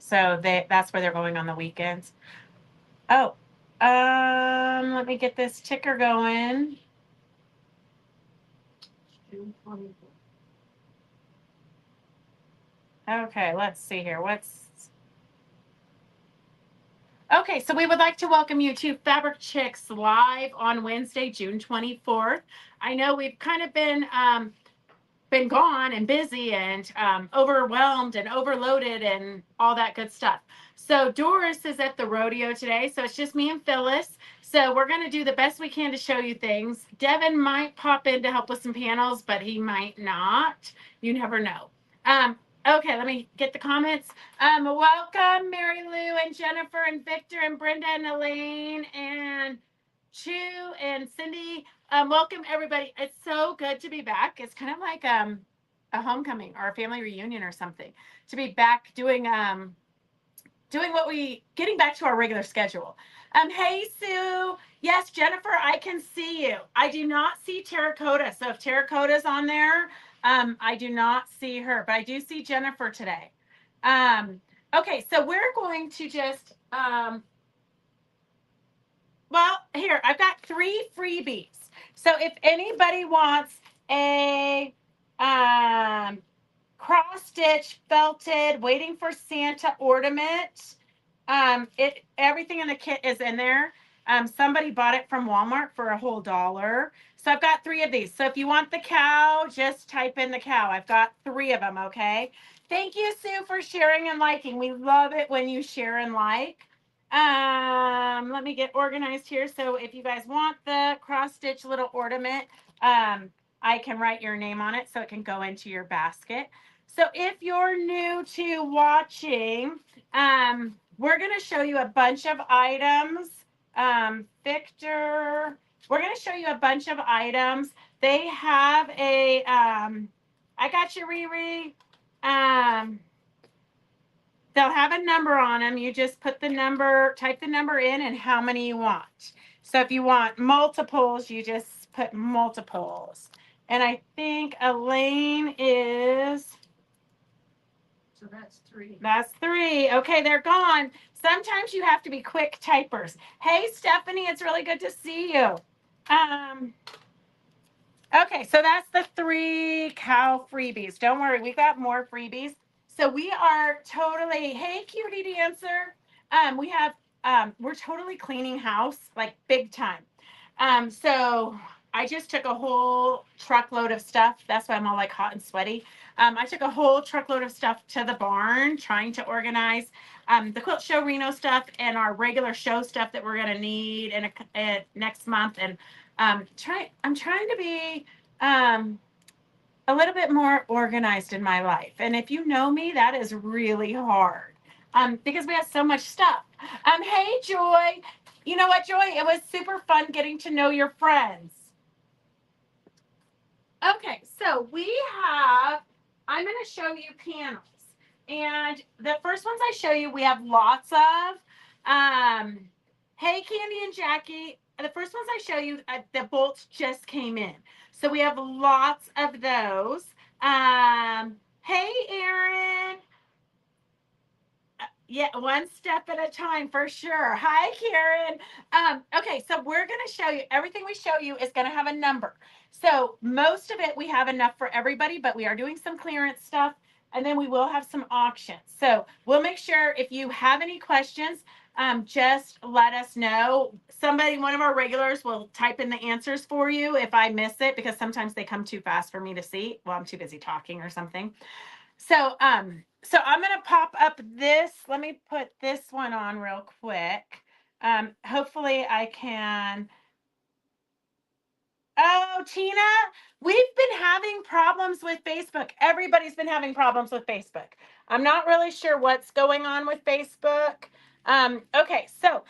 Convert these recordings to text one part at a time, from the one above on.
So that's where they're going on the weekends. Oh, let me get this ticker going. June 24th. Okay, let's see here. Okay, so we would like to welcome you to Fabric Chicks live on Wednesday, June 24th. I know we've kind of been gone and busy and overwhelmed and overloaded and all that good stuff. So Doris is at the rodeo today, so it's just me and Phyllis. So we're going to do the best we can to show you things. Devin might pop in to help with some panels, but he might not. You never know. Okay, let me get the comments. Welcome, Mary Lou and Jennifer and Victor and Brenda and Elaine and Chu and Cindy. Welcome everybody. It's so good to be back. It's kind of like a homecoming or a family reunion or something. To be back doing what we getting back to our regular schedule. Hey Sue. Yes, Jennifer, I can see you. I do not see Terracotta. So if Terracotta's on there, I do not see her, but I do see Jennifer today. Okay, so we're going to just well, here, I've got 3 freebies. So if anybody wants a cross stitch felted waiting for Santa ornament, everything in the kit is in there. Somebody bought it from Walmart for a whole $1. So I've got 3 of these. So if you want the cow, just type in the cow. I've got 3 of them, okay? Thank you, Sue, for sharing and liking. We love it when you share and like. Let me get organized here. So if you guys want the cross stitch little ornament, I can write your name on it so it can go into your basket. So if you're new to watching, we're going to show you a bunch of items. Victor, we're going to show you a bunch of items. They have a, I got you, Riri. They'll have a number on them. You just put the number, type the number in and how many you want. So if you want multiples, you just put multiples. And I think Elaine is. So that's 3. That's 3. Okay, they're gone. Sometimes you have to be quick typers. Hey, Stephanie, it's really good to see you. Okay, so that's the 3 cow freebies. Don't worry, we got more freebies. So we are totally, hey, cutie dancer. We have, we're totally cleaning house, like big time. So I just took a whole truckload of stuff. That's why I'm all like hot and sweaty. I took a whole truckload of stuff to the barn, trying to organize the Quilt Show Reno stuff and our regular show stuff that we're going to need in next month. And I'm trying to be a little bit more organized in my life. And if you know me, that is really hard because we have so much stuff. Hey, Joy. You know what, Joy? It was super fun getting to know your friends. Okay, so we have, I'm going to show you panels. And the first ones I show you, we have lots of. Hey, Candy and Jackie. The first ones I show you, the bolts just came in. So we have lots of those. Hey, Erin. Yeah, one step at a time for sure. Hi, Karen. Okay, so we're going to show you, everything we show you is going to have a number. So most of it we have enough for everybody, but we are doing some clearance stuff, and then we will have some auctions. So we'll make sure if you have any questions, just let us know. Somebody, one of our regulars will type in the answers for you if I miss it, because sometimes they come too fast for me to see. Well, I'm too busy talking or something. So I'm going to pop up this. Let me put this one on real quick. Hopefully I can. Oh, Tina, we've been having problems with Facebook. Everybody's been having problems with Facebook. I'm not really sure what's going on with Facebook. Okay, so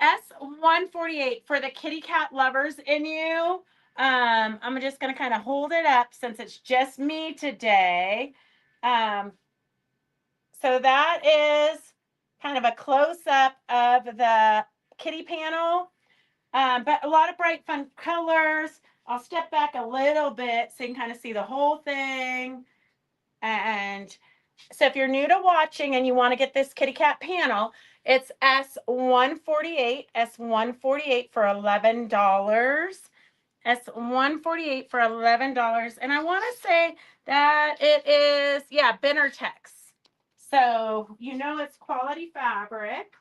S148 for the kitty cat lovers in you. I'm just going to kind of hold it up since it's just me today. So that is kind of a close-up of the kitty panel, but a lot of bright, fun colors. I'll step back a little bit so you can kind of see the whole thing. And So if you're new to watching and you want to get this kitty cat panel, it's S148, S148 for $11. S148 for $11. And I want to say that it is, yeah, Tex. So you know it's quality fabric.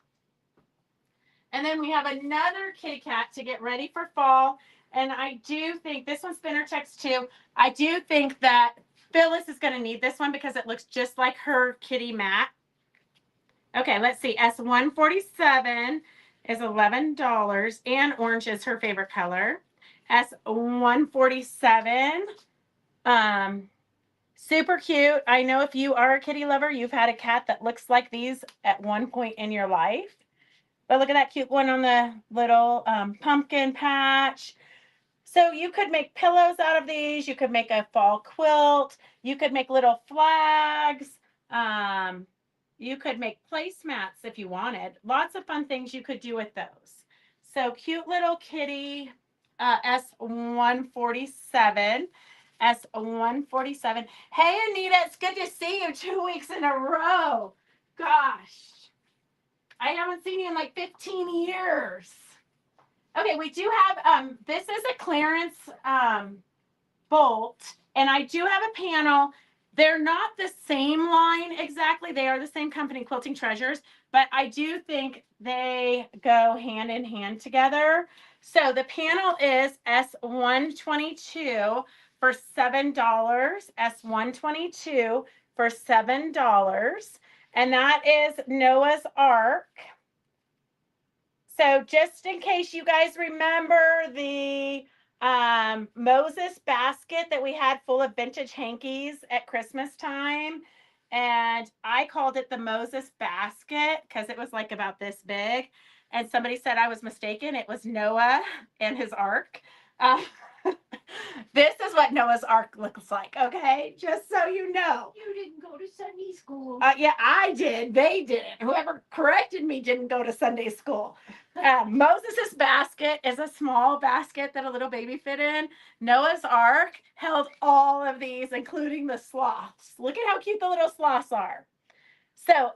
And then we have another kitty cat to get ready for fall. And I do think this one's Tex too. I do think that Phyllis is going to need this one because it looks just like her kitty mat. Okay, let's see. S147 is $11, and orange is her favorite color. S147, super cute. I know if you are a kitty lover, you've had a cat that looks like these at one point in your life. But look at that cute one on the little pumpkin patch. So you could make pillows out of these. You could make a fall quilt. You could make little flags. You could make placemats if you wanted. Lots of fun things you could do with those. So cute little kitty S147. S147. Hey, Anita, it's good to see you 2 weeks in a row. Gosh, I haven't seen you in like 15 years. Okay, we do have, this is a clearance bolt, and I do have a panel. They're not the same line exactly. They are the same company, Quilting Treasures, but I do think they go hand in hand together. So the panel is S122 for $7, S122 for $7, and that is Noah's Ark. So just in case you guys remember the Moses basket that we had full of vintage hankies at Christmas time, and I called it the Moses basket because it was like about this big, and somebody said I was mistaken. It was Noah and his ark. This is what Noah's Ark looks like, okay? Just so you know. You didn't go to Sunday school. Yeah, I did. They didn't. Whoever corrected me didn't go to Sunday school. Moses's basket is a small basket that a little baby fit in. Noah's Ark held all of these, including the sloths. Look at how cute the little sloths are. So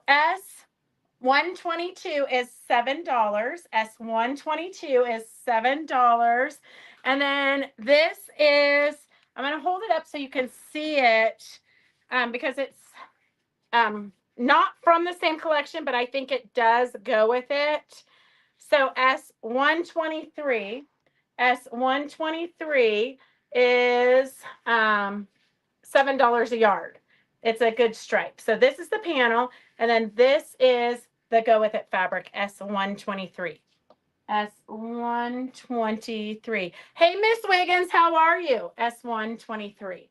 S122 is $7. S122 is $7. And then this is, I'm going to hold it up so you can see it because it's not from the same collection, but I think it does go with it. So S123 is $7 a yard. It's a good stripe. So this is the panel, and then this is the go with it fabric, S123. S123. Hey, Miss Wiggins, how are you? S123.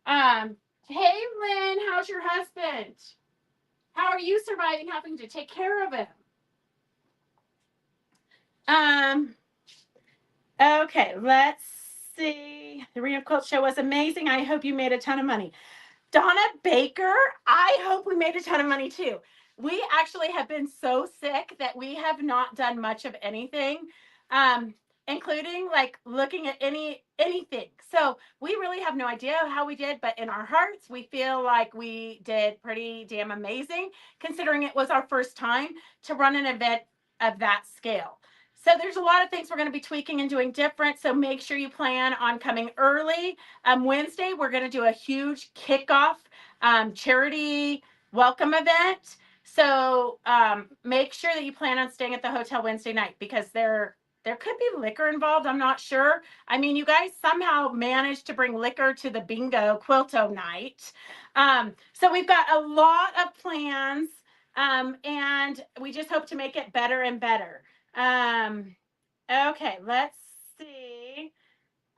Hey, Lynn, how's your husband? How are you surviving having to take care of him? Okay, let's see. The Reno Quilt Show was amazing. I hope you made a ton of money. Donna Baker, I hope we made a ton of money too. We actually have been so sick that we have not done much of anything, including like looking at anything. So we really have no idea how we did, but in our hearts, we feel like we did pretty damn amazing, considering it was our first time to run an event of that scale. So there's a lot of things we're going to be tweaking and doing different. So make sure you plan on coming early. Wednesday, we're going to do a huge kickoff charity welcome event. So make sure that you plan on staying at the hotel Wednesday night because there could be liquor involved. I'm not sure. I mean, you guys somehow managed to bring liquor to the bingo Quilto night. So we've got a lot of plans and we just hope to make it better and better. Okay, let's see.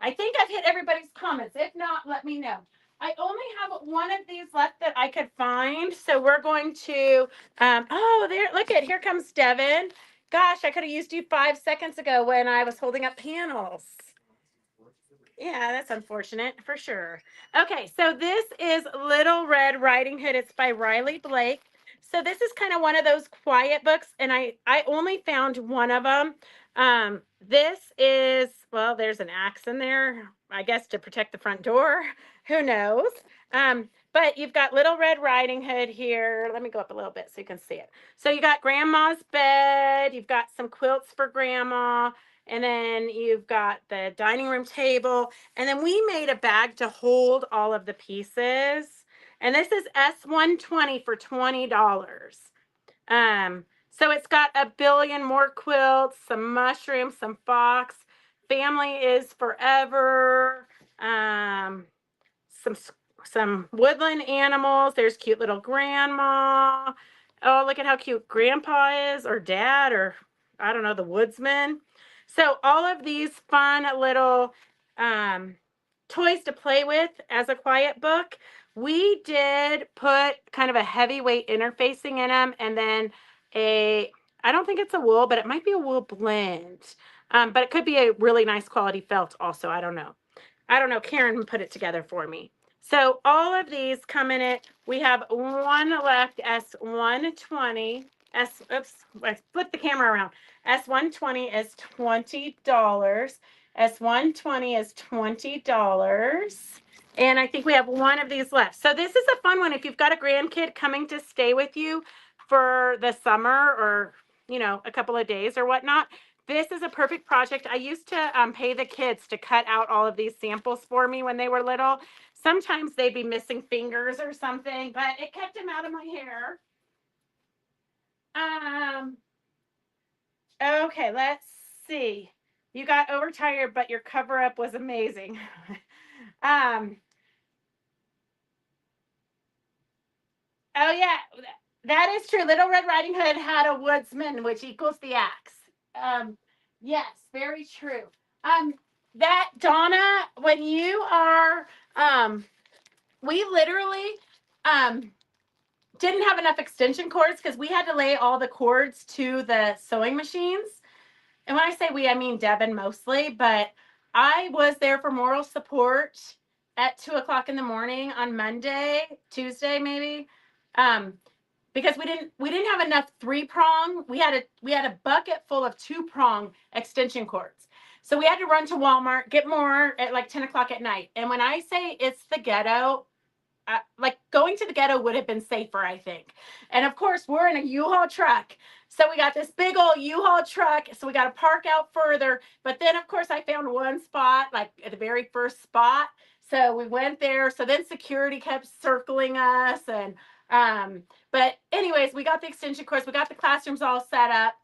I think I've hit everybody's comments. If not, let me know. I only have one of these left that I could find. So we're going to, oh, there, look at, here comes Devin. Gosh, I could have used you 5 seconds ago when I was holding up panels. Yeah, that's unfortunate for sure. Okay, so this is Little Red Riding Hood. It's by Riley Blake. So this is kind of one of those quiet books, and I only found one of them. This is, well, there's an axe in there, I guess to protect the front door. Who knows? But you've got Little Red Riding Hood here. Let me go up a little bit so you can see it. So you got Grandma's bed. You've got some quilts for Grandma. And then you've got the dining room table. And then we made a bag to hold all of the pieces. And this is S120 for $20. So it's got a billion more quilts, some mushrooms, some fox. Family is forever. Some woodland animals. There's cute little grandma. Oh, look at how cute grandpa is, or dad, or I don't know, the woodsman. So all of these fun little toys to play with as a quiet book. We did put kind of a heavyweight interfacing in them, and then I don't think it's a wool, but it might be a wool blend. But it could be a really nice quality felt also. I don't know. Karen put it together for me. So all of these come in it. We have one left, S120. Oops, I flipped the camera around. S120 is $20. S120 is $20. And I think we have one of these left. So this is a fun one. If you've got a grandkid coming to stay with you for the summer, or, you know, a couple of days or whatnot, this is a perfect project. I used to pay the kids to cut out all of these samples for me when they were little. Sometimes they'd be missing fingers or something, but it kept them out of my hair. Okay, let's see. You got overtired, but your cover up was amazing. Oh yeah, that is true. Little Red Riding Hood had a woodsman, which equals the axe. Yes, very true. That Donna, when you are, we literally didn't have enough extension cords because we had to lay all the cords to the sewing machines. And when I say we, I mean Devin mostly, but I was there for moral support at 2:00 in the morning on Monday, Tuesday maybe. Because we didn't have enough 3-prong. We had a bucket full of 2-prong extension cords. So we had to run to Walmart, get more at like 10:00 at night. And when I say it's the ghetto, like going to the ghetto would have been safer, I think. And of course, we're in a U-Haul truck. So we got this big old U-Haul truck. So we got to park out further. But then, of course, I found one spot, like at the very first spot. So we went there. So then security kept circling us. And but anyways, we got the extension cords. We got the classrooms all set up.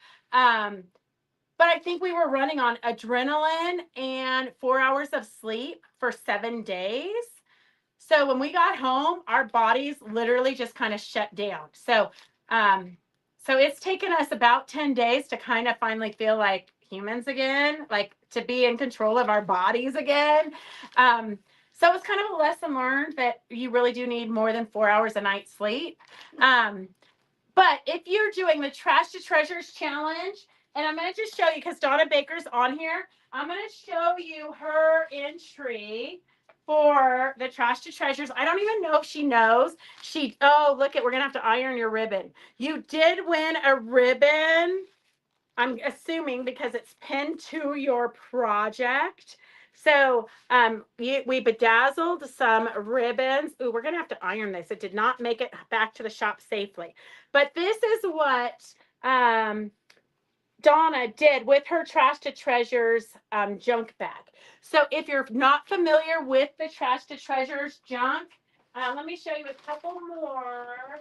But I think we were running on adrenaline and 4 hours of sleep for 7 days. So when we got home, our bodies literally just kind of shut down. So it's taken us about 10 days to kind of finally feel like humans again, like to be in control of our bodies again. So it's kind of a lesson learned that you really do need more than 4 hours a night sleep. But if you're doing the Trash to Treasures challenge, and I'm going to just show you because Donna Baker's on here, I'm going to show you her entry for the Trash to Treasures. I don't even know if she knows. Oh, look we're going to have to iron your ribbon. You did win a ribbon, I'm assuming, because it's pinned to your project. So we bedazzled some ribbons. Ooh, we're going to have to iron this. It did not make it back to the shop safely. But this is what Donna did with her Trash to Treasures junk bag. So if you're not familiar with the Trash to Treasures junk, let me show you a couple more.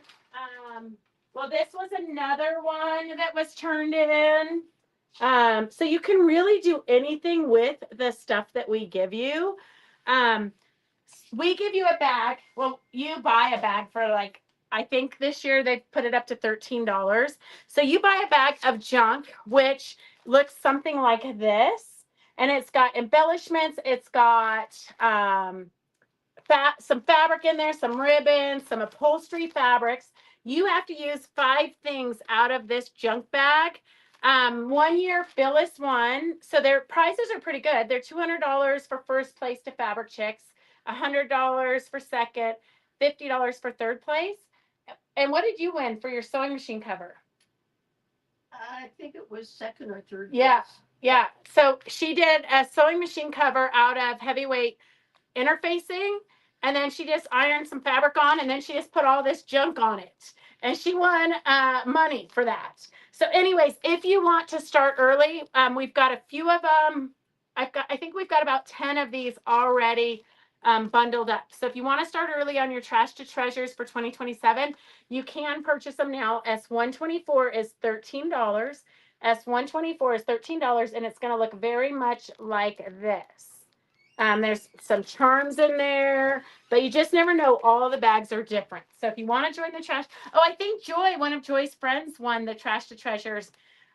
Well, this was another one that was turned in. So you can really do anything with the stuff that we give you. We give you a bag. Well, you buy a bag for like, I think this year they've put it up to $13. So you buy a bag of junk, which looks something like this. And it's got embellishments. It's got some fabric in there, some ribbons, some upholstery fabrics. You have to use 5 things out of this junk bag. 1 year Phyllis won. So their prices are pretty good. They're $200 for first place to Fabric Chicks, $100 for second, $50 for third place. And what did you win for your sewing machine cover? I think it was second or third. Yeah. Place. Yeah. So she did a sewing machine cover out of heavyweight interfacing. and then she just ironed some fabric on, and then she just put all this junk on it. And she won money for that. So anyways, if you want to start early, we've got a few of them. I think we've got about 10 of these already bundled up. So if you want to start early on your Trash to Treasures for 2027, you can purchase them now. S124 is $13. S124 is $13, and it's going to look very much like this. There's some charms in there, but you just never know. All the bags are different. So if you want to join the trash, oh, I think Joy, one of Joy's friends, won the Trash to Treasures.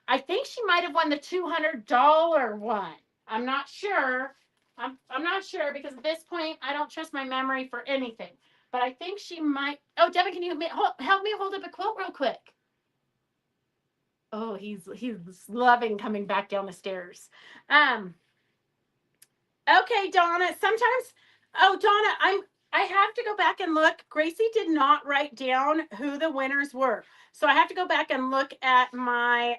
I think she might have won the $200 one. I'm not sure. I'm not sure because at this point I don't trust my memory for anything. But I think she might. Oh, Devin, can you help me hold up a quilt real quick? Oh, he's loving coming back down the stairs. Okay, Donna. Sometimes, oh, Donna, I have to go back and look. Gracie did not write down who the winners were, so I have to go back and look at my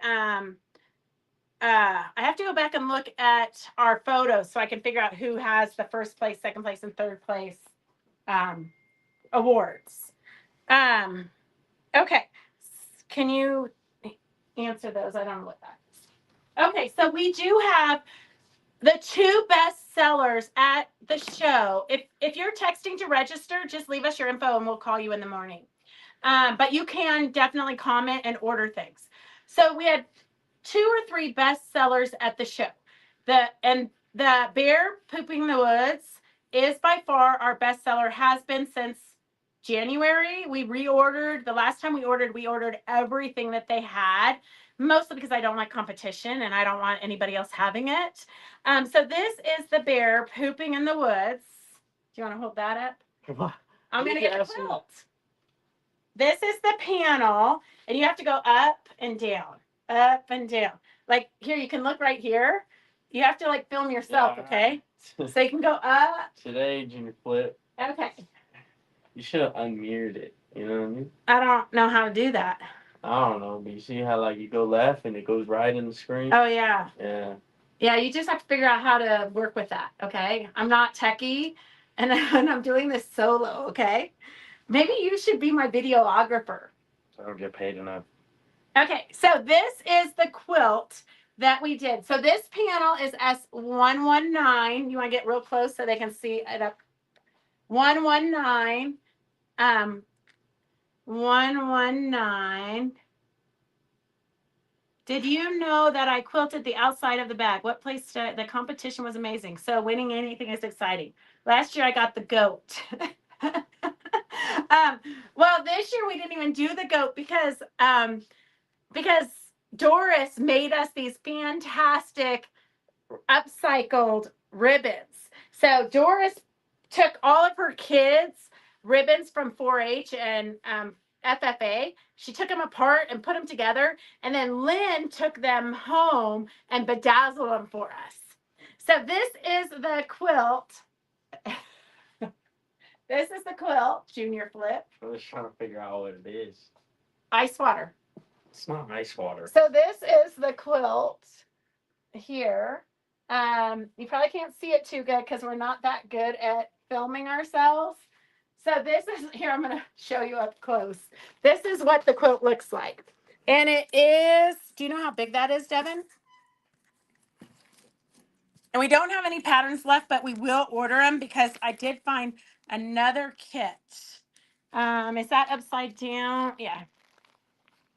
I have to go back and look at our photos so I can figure out who has the first place, second place, and third place awards. Okay, can you answer those? I don't know what that is. Okay, so we do have the 2 best sellers at the show. If you're texting to register, just leave us your info and we'll call you in the morning. But you can definitely comment and order things. So we had 2 or 3 best sellers at the show. The Bear Pooping the Woods is by far our best seller, has been since January. We reordered. The last time we ordered everything that they had, mostly because I don't like competition and I don't want anybody else having it. So this is the Bear Pooping in the Woods. Do you want to hold that up? I'm going to get the quilt. This is the panel, and you have to go up and down, up and down. Like here, you can look right here. You have to like film yourself, yeah. Okay? So you can go up. Today, Junior Flip. Okay. You should have unmirrored it. You know what I mean? I don't know how to do that. I don't know, but you see how like you go left and it goes right in the screen? Oh yeah. Yeah. Yeah, you just have to figure out how to work with that. Okay. I'm not techie, and I'm doing this solo. Okay. Maybe you should be my videographer. I don't get paid enough. Okay, so this is the quilt that we did. So this panel is S119. You want to get real close so they can see it up. 119. 119. Did you know that I quilted the outside of the bag? What place the competition was amazing. So winning anything is exciting. Last year I got the goat. Well, this year we didn't even do the goat because Doris made us these fantastic upcycled ribbons. So Doris took all of her kids' ribbons from 4-H and FFA. She took them apart and put them together, and then Lynn took them home and bedazzled them for us. So this is the quilt. This is the quilt, Junior Flip. I was trying to figure out what it is. Ice water. It's not ice water. So this is the quilt here. You probably can't see it too good because we're not that good at filming ourselves. So this is, here, I'm going to show you up close. This is what the quilt looks like. And it is, do you know how big that is, Devin? And we don't have any patterns left, but we will order them because I did find another kit. Is that upside down? Yeah.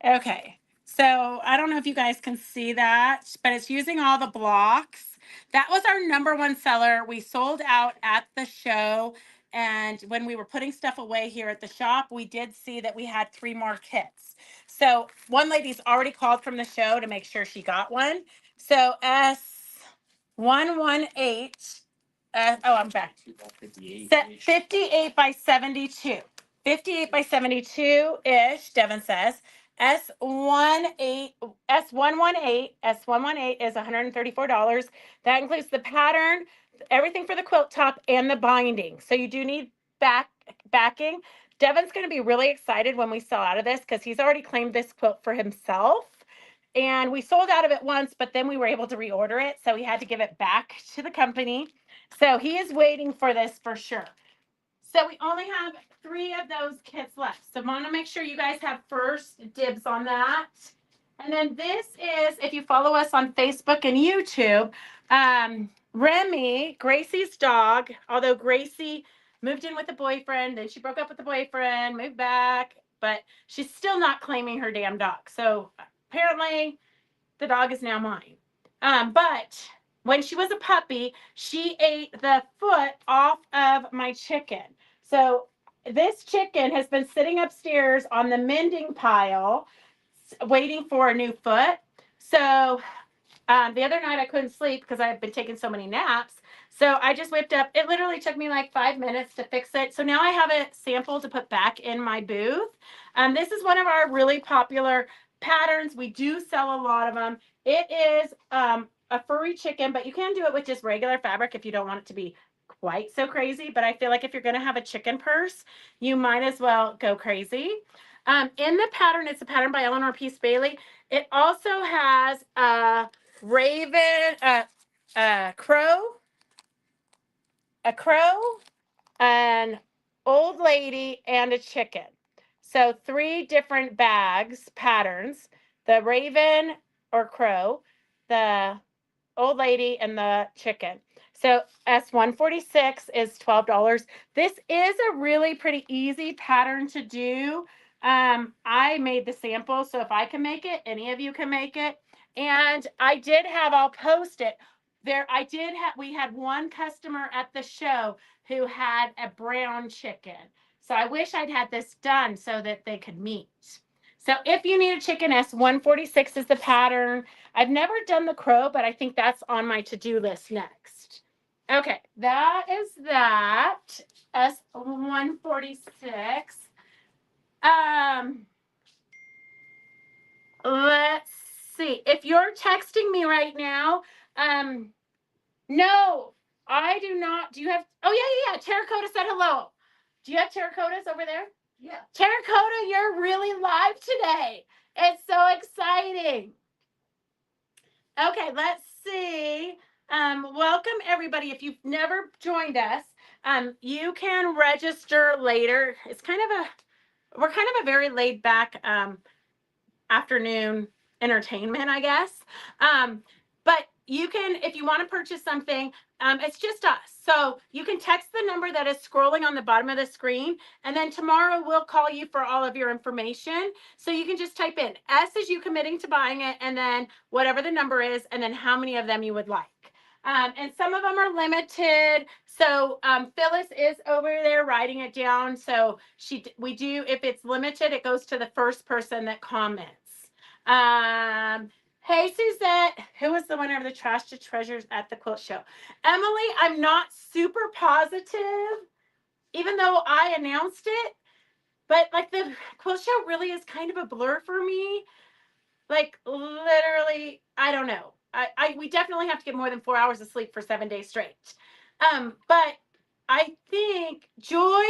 Okay. So I don't know if you guys can see that, but it's using all the blocks. That was our #1 seller. We sold out at the show. And when we were putting stuff away here at the shop, we did see that we had 3 more kits. So one lady's already called from the show to make sure she got one. So S118, I'm back. 58 by 72. 58 by 72-ish, Devin says. S118 is $134. That includes the pattern, everything for the quilt top, and the binding. So you do need backing. Devin's going to be really excited when we sell out of this because he's already claimed this quilt for himself. And we sold out of it once, but then we were able to reorder it. So he had to give it back to the company. So he is waiting for this for sure. So we only have 3 of those kits left. So I want to make sure you guys have first dibs on that. And then this is, if you follow us on Facebook and YouTube, Remy, Gracie's dog, although Gracie moved in with a boyfriend, then she broke up with the boyfriend, moved back, but she's still not claiming her damn dog. So apparently the dog is now mine. But when she was a puppy, she ate the foot off of my chicken. So this chicken has been sitting upstairs on the mending pile, waiting for a new foot. So the other night I couldn't sleep because I had been taking so many naps. So I just whipped up. It literally took me like 5 minutes to fix it. So now I have a sample to put back in my booth. This is one of our really popular patterns. We do sell a lot of them. It is a furry chicken, but you can do it with just regular fabric if you don't want it to be quite so crazy. But I feel like if you're going to have a chicken purse, you might as well go crazy. In the pattern, it's a pattern by Eleanor Peace Bailey. It also has a raven, a crow, an old lady, and a chicken. So 3 different bags, patterns, the raven or crow, the old lady, and the chicken. So S146 is $12. This is a really pretty easy pattern to do. I made the sample, so if I can make it, any of you can make it. And I did have, I'll post it. We had one customer at the show who had a brown chicken. So I wish I'd had this done so that they could meet. So if you need a chicken, S146 is the pattern. I've never done the crow, but I think that's on my to-do list next. Okay, that is that. S146. Let's see. If you're texting me right now, no, I do not. Do you have, oh yeah. Terracotta said hello. Do you have terracottas over there? Yeah. Terracotta, you're really live today. It's so exciting. Okay, let's see. Welcome everybody. If you've never joined us, you can register later. We're kind of a very laid back afternoon entertainment, I guess. But you can, if you want to purchase something, it's just us. So you can text the number that is scrolling on the bottom of the screen, and then tomorrow we'll call you for all of your information. So you can just type in S is you committing to buying it, and then whatever the number is, and then how many of them you would like. And some of them are limited. So Phyllis is over there writing it down. So we do, if it's limited, it goes to the first person that comments. Hey, Suzette, who was the winner of the Trash to Treasures at the Quilt Show? Emily, I'm not super positive, even though I announced it. But like the Quilt Show really is kind of a blur for me. Like literally, I don't know. We definitely have to get more than 4 hours of sleep for 7 days straight. But I think Joy,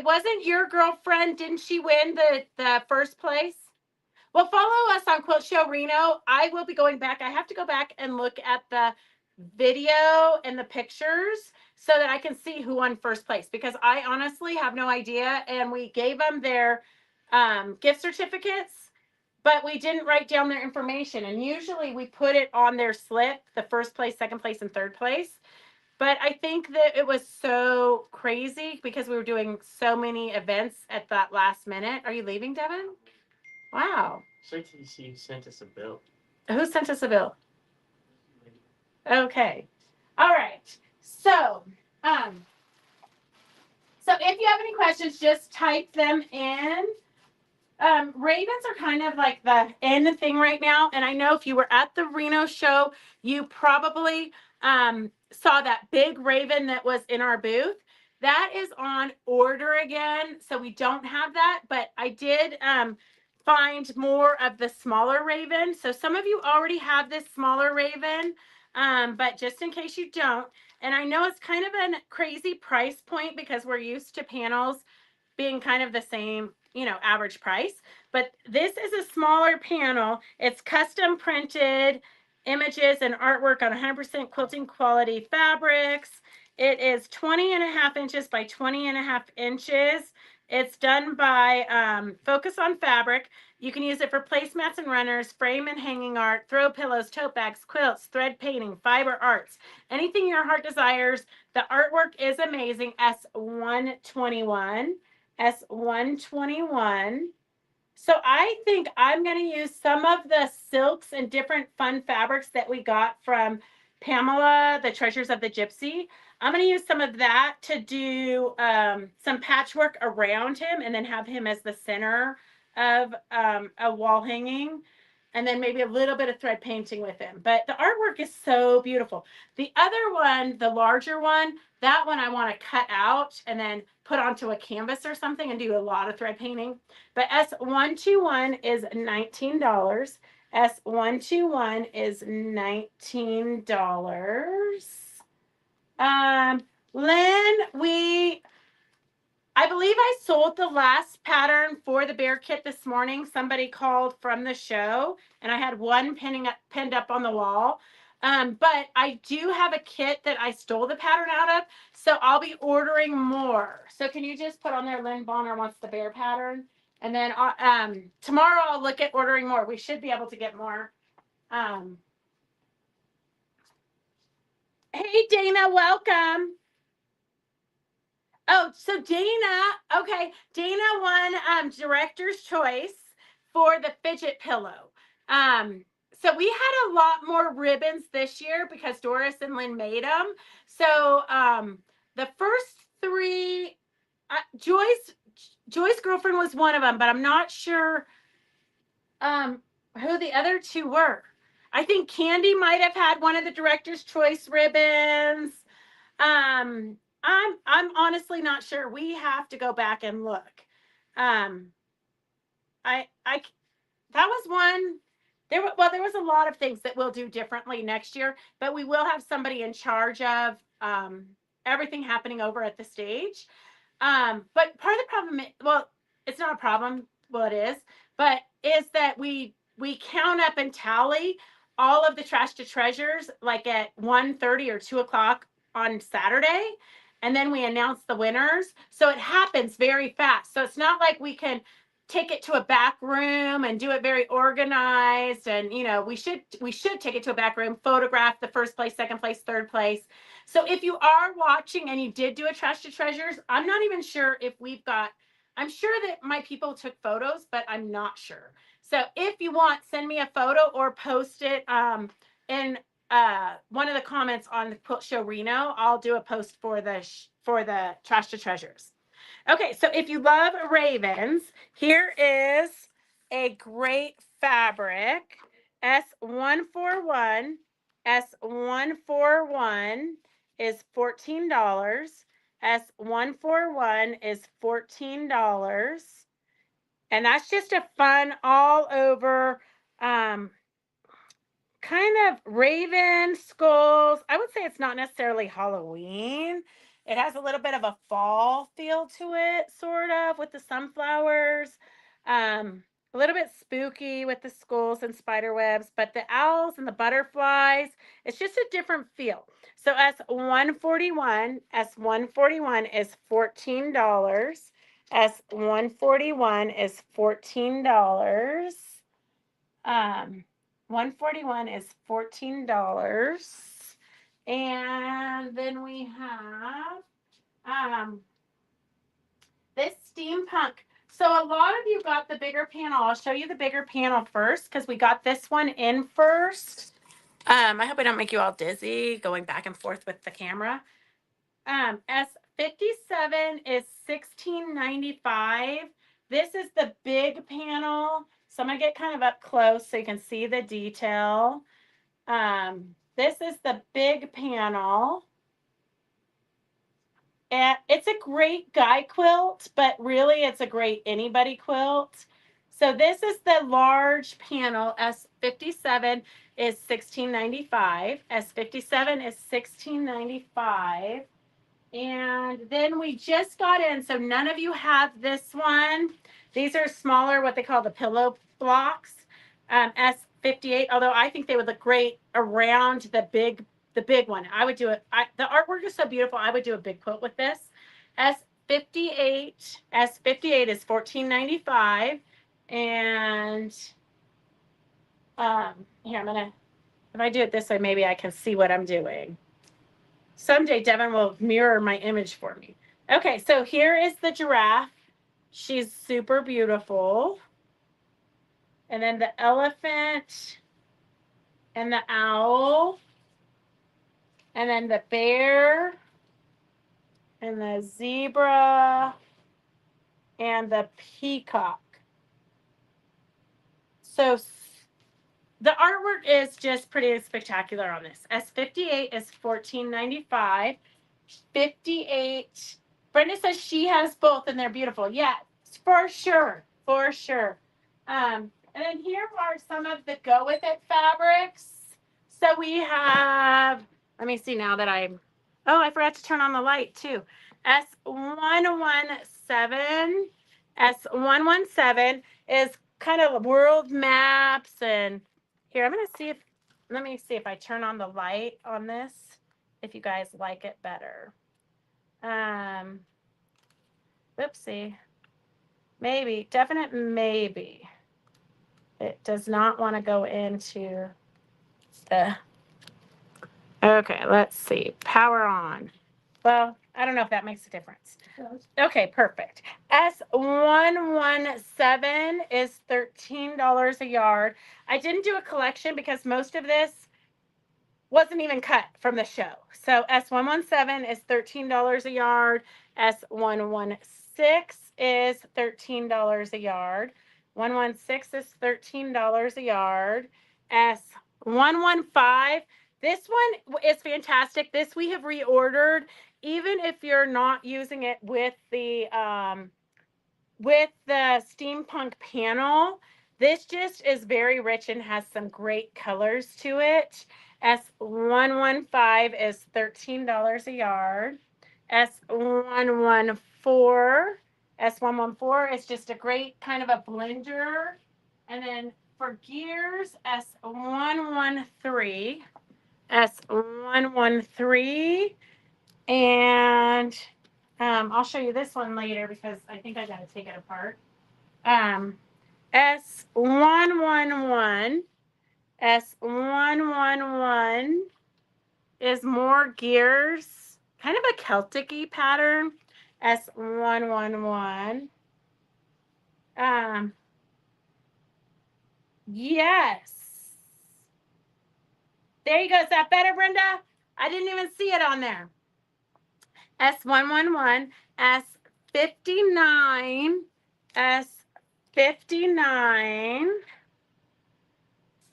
wasn't your girlfriend, didn't she win the first place? Well, follow us on Quilt Show Reno. I will be going back. I have to go back and look at the video and the pictures so that I can see who won first place, because I honestly have no idea. And we gave them their gift certificates, but we didn't write down their information. And usually we put it on their slip, the first place, second place, and third place. But I think that it was so crazy because we were doing so many events at that last minute. Are you leaving, Devin? Wow. CTC sent us a bill. Who sent us a bill? Okay. All right. So if you have any questions, just type them in. Ravens are kind of like the in thing right now. And I know if you were at the Reno show, you probably saw that big raven that was in our booth. That is on order again. So we don't have that, but I did find more of the smaller raven. So some of you already have this smaller raven, but just in case you don't, and I know it's kind of a crazy price point because we're used to panels being kind of the same, average price, but this is a smaller panel. It's custom printed images and artwork on 100% quilting quality fabrics. It is 20.5 inches by 20.5 inches. It's done by Focus on Fabric. You can use it for placemats and runners, frame and hanging art, throw pillows, tote bags, quilts, thread painting, fiber arts, anything your heart desires. The artwork is amazing. S121. S121. So I think I'm going to use some of the silks and different fun fabrics that we got from Pamela, the Treasures of the Gypsy. I'm going to use some of that to do some patchwork around him and then have him as the center of a wall hanging. And then maybe a little bit of thread painting with him. But the artwork is so beautiful. The other one, the larger one, that one I want to cut out and then put onto a canvas or something and do a lot of thread painting. But S121 is $19. S121 is $19. Lynn, I believe I sold the last pattern for the bear kit this morning. Somebody called from the show and I had one pinned up on the wall. But I do have a kit that I stole the pattern out of, so I'll be ordering more. So can you just put on there, Lynn Bonner wants the bear pattern? And then tomorrow I'll look at ordering more. We should be able to get more. Hey, Dana, welcome. Oh, so Dana, okay. Dana won director's choice for the fidget pillow. So we had a lot more ribbons this year because Doris and Lynn made them. So the first three, Joy's girlfriend was one of them, but I'm not sure who the other two were. I think Candy might have had one of the director's choice ribbons. I'm honestly not sure. We have to go back and look. That was one. There was a lot of things that we'll do differently next year, but we will have somebody in charge of everything happening over at the stage. But part of the problem, well, it's not a problem. Well, it is, but is that we count up and tally all of the trash to treasures like at 1:30 or 2:00 on Saturday, and then we announce the winners. So it happens very fast. So it's not like we can take it to a back room and do it very organized. And we should take it to a back room, photograph the first place, second place, third place. So if you are watching and you did do a trash to treasures, I'm not even sure if I'm sure that my people took photos, but I'm not sure. So if you want, send me a photo or post it in one of the comments on the Quilt Show Reno. I'll do a post for the trash to treasures. Okay, so if you love ravens, here is a great fabric. S141. S141 is $14. S141 is $14. And that's just a fun all over kind of raven skulls. I would say it's not necessarily Halloween. It has a little bit of a fall feel to it, sort of, with the sunflowers. A little bit spooky with the skulls and spider webs, but the owls and the butterflies, it's just a different feel. So S141 is $14. S141 is $14. 141 is $14. And then we have this steampunk. So a lot of you got the bigger panel. I'll show you the bigger panel first because we got this one in first. I hope I don't make you all dizzy going back and forth with the camera. S57 is $16.95. This is the big panel. So I'm going to get kind of up close so you can see the detail. This is the big panel. And it's a great guy quilt, but really it's a great anybody quilt. So this is the large panel. S57 is $16.95. S57 is $16.95. And then we just got in, so none of you have this one. These are smaller, what they call the pillow blocks. S58, although I think they would look great around the big the big one. I would do it. The artwork is so beautiful. I would do a big quilt with this. S58 is $14.95, and here I'm gonna. If I do it this way, maybe I can see what I'm doing. Someday Devin will mirror my image for me. Okay, so here is the giraffe. She's super beautiful. And then the elephant and the owl. And then the bear and the zebra and the peacock. So the artwork is just pretty spectacular on this. S58 is $14.95. 58. Brenda says she has both and they're beautiful. Yeah, for sure. For sure. And then here are some of the go with it fabrics. So we have, let me see now that I'm, oh, I forgot to turn on the light too. S117. S117 is kind of world maps. And here, I'm going to see if, let me see if I turn on the light on this, if you guys like it better. Oopsie. Maybe, definite maybe. It does not want to go into the, okay, let's see. Power on. Well, I don't know if that makes a difference. Okay, perfect. S117 is $13 a yard. I didn't do a collection because most of this wasn't even cut from the show. So S117 is $13 a yard. S116 is $13 a yard. 116 is $13 a yard. S115, this one is fantastic. This we have reordered, even if you're not using it with the steampunk panel. This just is very rich and has some great colors to it. S115 is $13 a yard. S114 is just a great kind of a blender. And then for gears, S113, and I'll show you this one later because I think I got to take it apart. S111 is more gears, kind of a Celtic-y pattern. S111. Yes. There you go. Is that better, Brenda? I didn't even see it on there. S111, S59,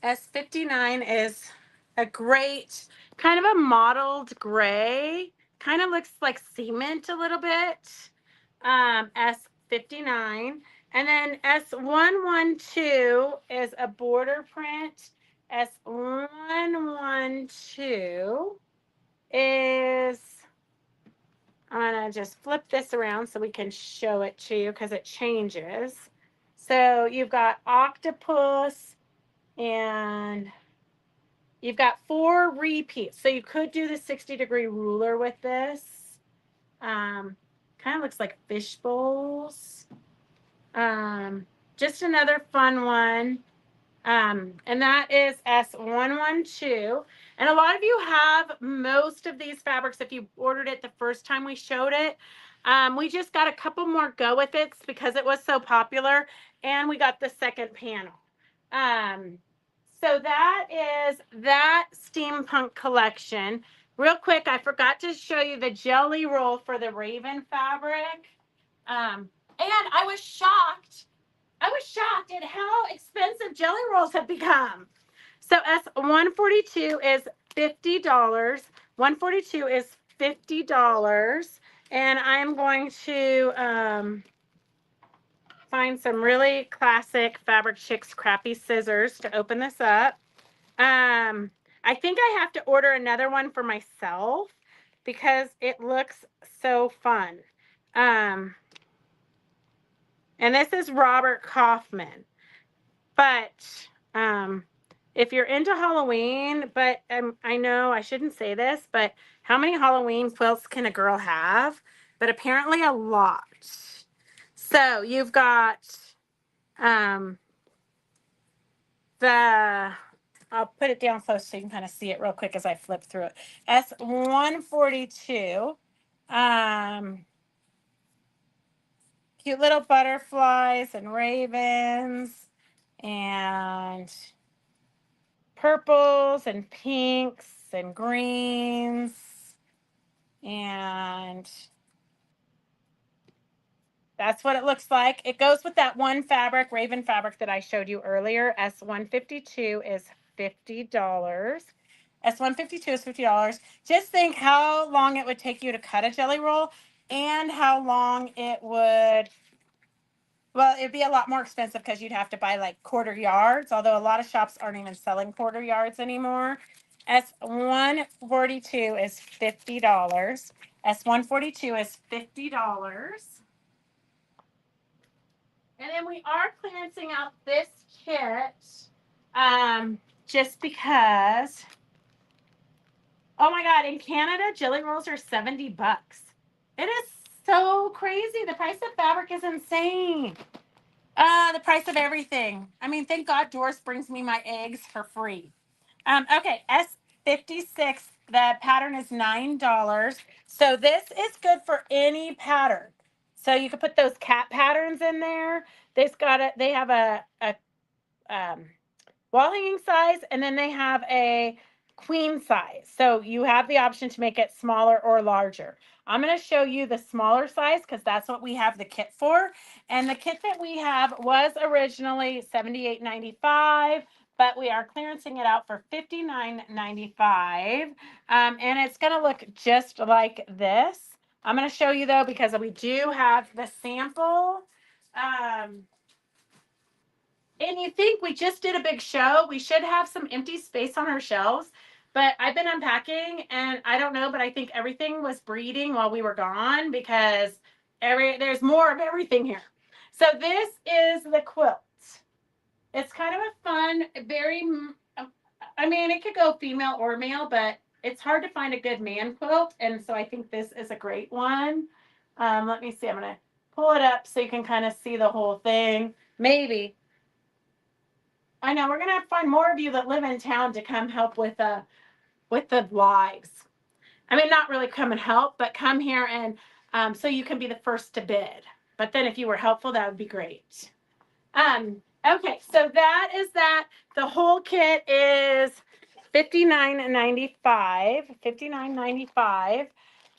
S59 is a great kind of a mottled gray, kind of looks like cement a little bit. S59, and then S112 is a border print. S112 is, I'm gonna just flip this around so we can show it to you because it changes. So you've got octopus and you've got 4 repeats. So you could do the 60-degree ruler with this. Kind of looks like fish bowls. Just another fun one. And that is S112. And a lot of you have most of these fabrics if you ordered it the first time we showed it. We just got a couple more go with it because it was so popular, and we got the second panel. So that is that steampunk collection. Real quick, I forgot to show you the jelly roll for the raven fabric. And I was shocked at how expensive jelly rolls have become. So S142 is $50. 142 is $50. And I'm going to find some really classic Fabric Chicks crappy scissors to open this up. I think I have to order another one for myself because it looks so fun. And this is Robert Kaufman. But if you're into Halloween, but I know I shouldn't say this, but how many Halloween quilts can a girl have? But apparently a lot. So you've got the, I'll put it down close so you can kind of see it real quick as I flip through it. S142. Cute little butterflies and ravens and purples and pinks and greens. And that's what it looks like. It goes with that one fabric, raven fabric that I showed you earlier. S152 is $50. S152 is $50. Just think how long it would take you to cut a jelly roll and how long it would, well, it'd be a lot more expensive because you'd have to buy like quarter yards, although a lot of shops aren't even selling quarter yards anymore. S142 is $50. S142 is $50. And then we are clearancing out this kit just because, oh my God, in Canada, jelly rolls are $70. It is so crazy. The price of fabric is insane. The price of everything. I mean, thank God Doris brings me my eggs for free. Okay, S56, the pattern is $9. So this is good for any pattern. So you could put those cat patterns in there. They have a wall hanging size, and then they have a queen size. So you have the option to make it smaller or larger. I'm going to show you the smaller size because that's what we have the kit for. And the kit that we have was originally $78.95, but we are clearancing it out for $59.95. And it's going to look just like this. I'm going to show you though, because we do have the sample. And you think we just did a big show, we should have some empty space on our shelves. But I've been unpacking and I don't know, but I think everything was breeding while we were gone because there's more of everything here. So this is the quilt. It's kind of a fun, very, I mean, it could go female or male, but it's hard to find a good man quilt. And so I think this is a great one. Let me see, I'm going to pull it up so you can kind of see the whole thing. Maybe. I know we're gonna have to find more of you that live in town to come help with the lives. I mean, not really come and help, but come here and so you can be the first to bid. But then if you were helpful, that would be great. Okay, so that is that. The whole kit is $59.95. $59.95.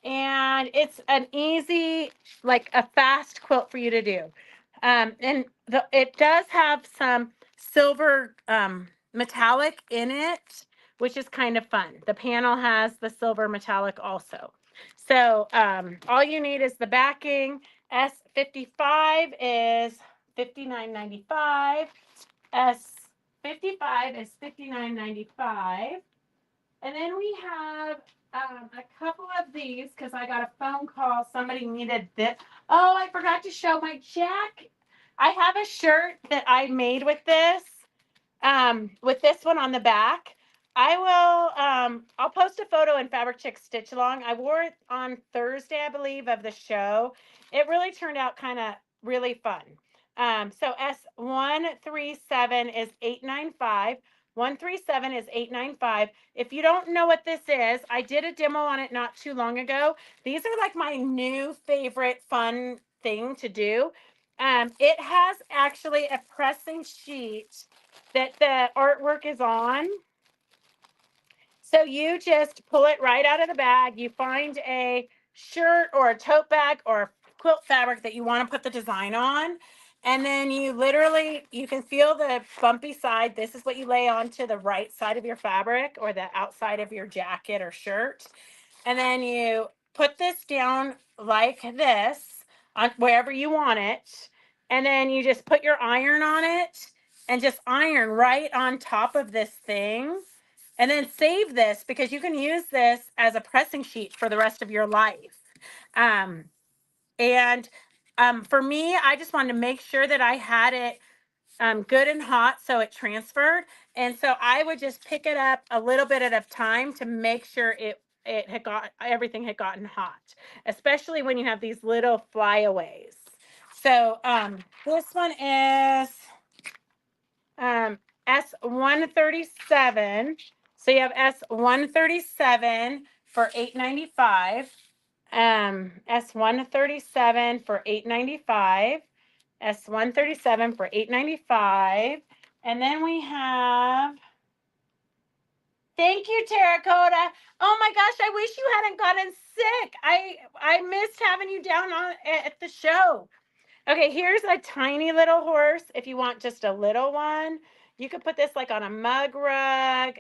And it's an easy, like a fast quilt for you to do. And it does have some silver metallic in it, which is kind of fun. The panel has the silver metallic also. So all you need is the backing. S55 is $59.95. S55 is $59.95. And then we have a couple of these because I got a phone call. Somebody needed this. Oh, I forgot to show my jacket. I have a shirt that I made with this one on the back. I'll post a photo in Fabric Chick Stitch Along. I wore it on Thursday, I believe, of the show. It really turned out kind of really fun. So S137 is $895. 137 is $895. If you don't know what this is, I did a demo on it not too long ago. These are like my new favorite fun thing to do. It has actually a pressing sheet that the artwork is on. So you just pull it right out of the bag. You find a shirt or a tote bag or a quilt fabric that you want to put the design on. And then you can feel the bumpy side. This is what you lay onto the right side of your fabric or the outside of your jacket or shirt. And then you put this down like this on wherever you want it. And then you just put your iron on it and just iron right on top of this thing. And then save this because you can use this as a pressing sheet for the rest of your life. For me, I just wanted to make sure that I had it good and hot, so it transferred. And so I would just pick it up a little bit at a time to make sure it had got everything had gotten hot, especially when you have these little flyaways. So this one is S137. So you have S137 for $8.95. S137 for $8.95. S137 for $8.95. And then we have, thank you, Terracotta. Oh my gosh, I wish you hadn't gotten sick. I missed having you down at the show. Okay, here's a tiny little horse. If you want just a little one, you could put this like on a mug rug.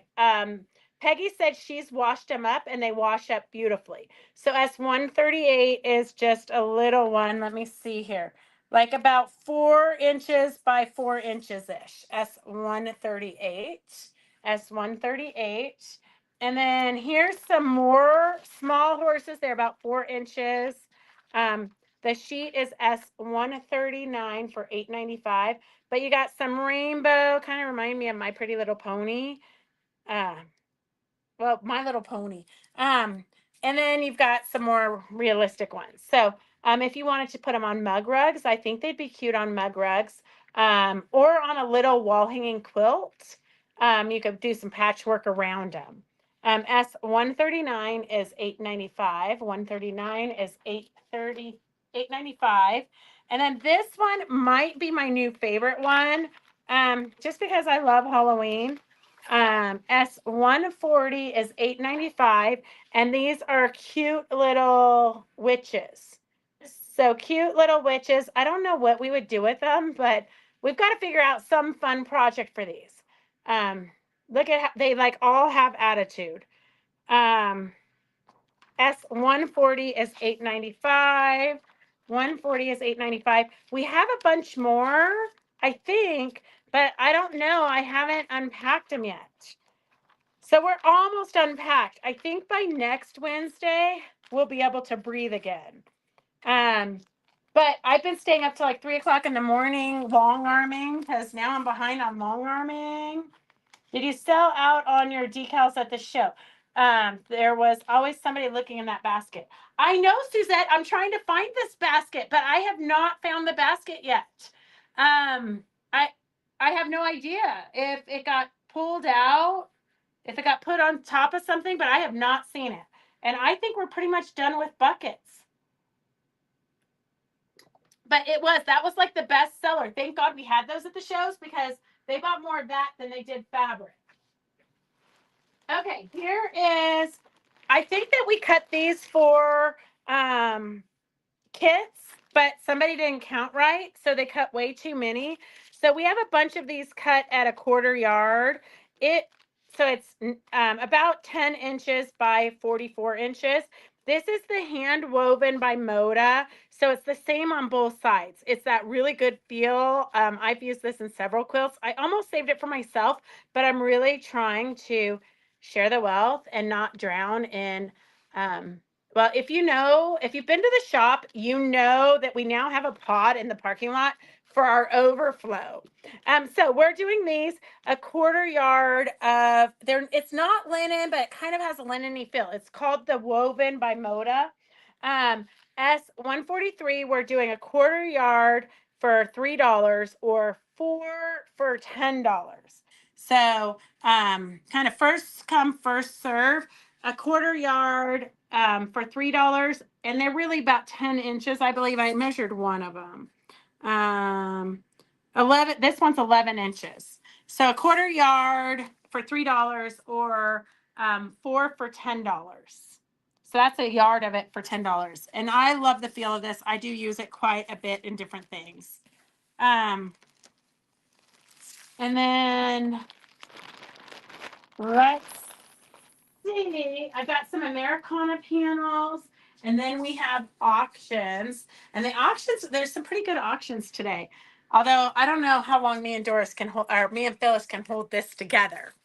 Peggy said she's washed them up and they wash up beautifully. So S138 is just a little one. Let me see here. Like about 4 inches by 4 inches ish. S138. S138. And then here's some more small horses. They're about 4 inches. The sheet is S139 for $8.95, but you got some rainbow, kind of remind me of My Pretty Little Pony. Well, My Little Pony. And then you've got some more realistic ones. So if you wanted to put them on mug rugs, I think they'd be cute on mug rugs, or on a little wall hanging quilt. You could do some patchwork around them. S139 is $8.95. 139 is $8.95. And then this one might be my new favorite one, just because I love Halloween. S140 is $8.95, and these are cute little witches. So cute little witches. I don't know what we would do with them, but we've got to figure out some fun project for these. Look at how they like all have attitude. S140 is $8.95. 140 is $8.95. We have a bunch more, I think, but I don't know. I haven't unpacked them yet. So we're almost unpacked. I think by next Wednesday, we'll be able to breathe again. But I've been staying up till like 3 o'clock in the morning long arming because now I'm behind on long arming. Did you sell out on your decals at the show? There was always somebody looking in that basket. I know, Suzette, I'm trying to find this basket, but I have not found the basket yet. I have no idea if it got pulled out, if it got put on top of something, but I have not seen it. And I think we're pretty much done with buckets. But that was like the best seller. Thank God we had those at the shows because they bought more of that than they did fabric. Okay, here is, I think that we cut these for kits, but somebody didn't count right, so they cut way too many. So we have a bunch of these cut at 1/4 yard. So it's about 10 inches by 44 inches. This is the hand woven by Moda. So it's the same on both sides. It's that really good feel. I've used this in several quilts. I almost saved it for myself, but I'm really trying to share the wealth and not drown in, well, if you've been to the shop, you know that we now have a pod in the parking lot for our overflow. So we're doing these 1/4 yard of, it's not linen, but it kind of has a linen-y feel. It's called the Woven by Moda. S143, we're doing 1/4 yard for $3 or 4 for $10. So kind of first come, first serve. 1/4 yard for $3, and they're really about 10 inches. I believe I measured one of them. 11. This one's 11 inches. So 1/4 yard for $3 or 4 for $10. So that's a yard of it for $10. And I love the feel of this. I do use it quite a bit in different things. And then let's see. I got some Americana panels, and then we have auctions. And the auctions, there's some pretty good auctions today. Although I don't know how long me and Doris can hold, or me and Phyllis can hold this together.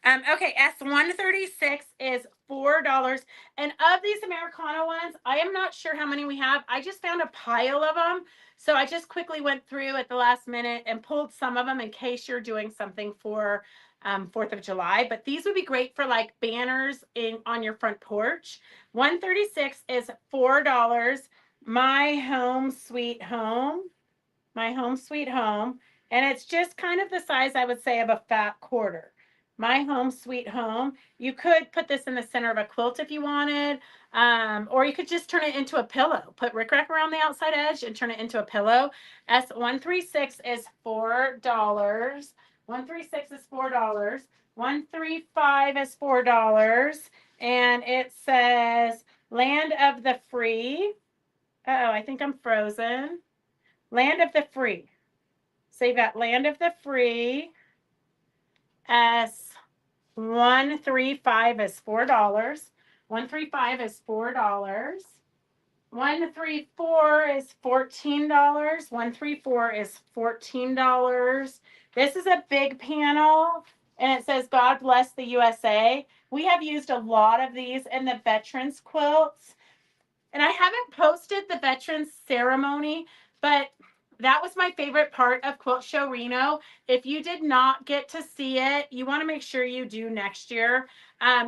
Okay, S136 is $4. And of these Americana ones, I am not sure how many we have. I just found a pile of them. So I just quickly went through at the last minute and pulled some of them in case you're doing something for 4th of July. But these would be great for like banners on your front porch. 136 is $4. My home sweet home. My home sweet home. And it's just kind of the size, I would say, of a fat quarter. My home sweet home. You could put this in the center of a quilt if you wanted, or you could just turn it into a pillow. Put rickrack around the outside edge and turn it into a pillow. S136 is $4. 136 is $4. 135 is $4. And it says Land of the Free. Uh-oh, I think I'm frozen. Land of the Free. So you've got Land of the Free. S135 is $4. 135 is $4. 134 is $14. 134 is $14. This is a big panel, and it says God bless the USA. We have used a lot of these in the veterans quilts. And I haven't posted the veterans ceremony, but that was my favorite part of Quilt Show Reno. If you did not get to see it, you want to make sure you do next year.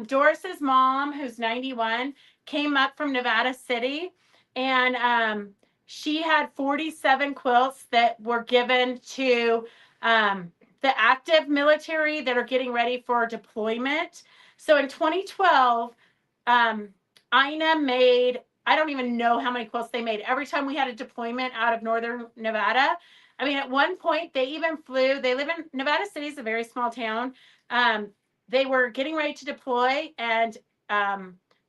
Doris's mom, who's 91, came up from Nevada City, and she had 47 quilts that were given to the active military that are getting ready for deployment. So in 2012, Ina made, I don't even know how many quilts they made. Every time we had a deployment out of northern Nevada, I mean, at one point they even flew. They live in Nevada City, is a very small town. They were getting ready to deploy, and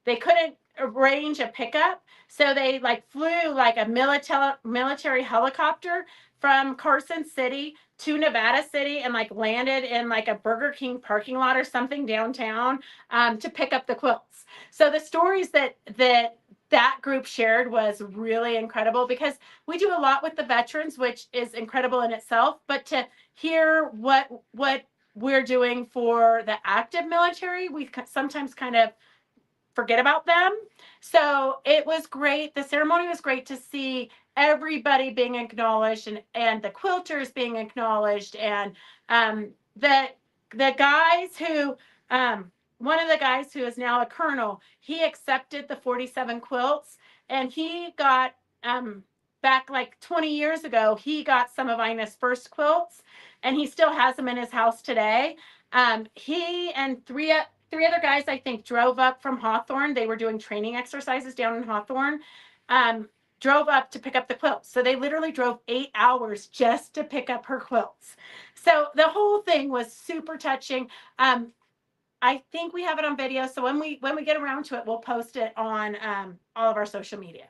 they couldn't arrange a pickup, so they like flew like a military helicopter from Carson City to Nevada City and like landed in like a Burger King parking lot or something downtown to pick up the quilts. So the stories that group shared was really incredible, because we do a lot with the veterans, which is incredible in itself, but to hear what we're doing for the active military, we sometimes kind of forget about them. So it was great. The ceremony was great to see everybody being acknowledged, and the quilters being acknowledged, and the guys who one of the guys who is now a colonel, he accepted the 47 quilts, and he got back like 20 years ago, he got some of Ina's first quilts, and he still has them in his house today. He and three other guys, I think, drove up from Hawthorne. They were doing training exercises down in Hawthorne. Drove up to pick up the quilts. So they literally drove 8 hours just to pick up her quilts. So the whole thing was super touching. I think we have it on video. So when we get around to it, we'll post it on all of our social media.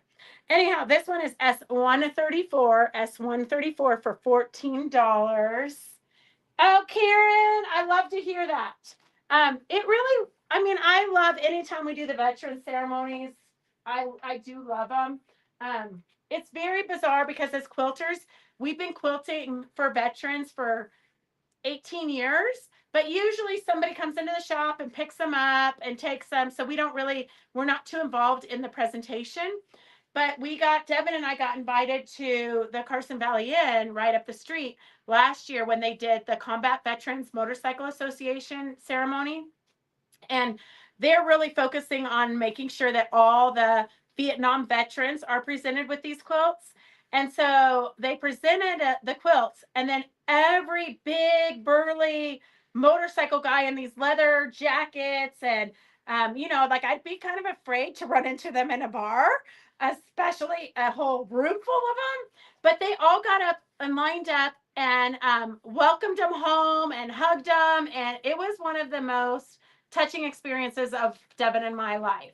Anyhow, this one is S134, S134 for $14. Oh, Karen, I love to hear that. It really, I mean, I love anytime we do the veteran ceremonies. I do love them. It's very bizarre because as quilters, we've been quilting for veterans for 18 years, but usually somebody comes into the shop and picks them up and takes them. So we're not too involved in the presentation. But Devin and I got invited to the Carson Valley Inn right up the street last year when they did the Combat Veterans Motorcycle Association ceremony. And they're really focusing on making sure that all the Vietnam veterans are presented with these quilts. And so they presented the quilts, and then every big burly motorcycle guy in these leather jackets, and like I'd be kind of afraid to run into them in a bar, especially a whole room full of them. But they all got up and lined up and welcomed them home and hugged them, and it was one of the most touching experiences of Devin and my life.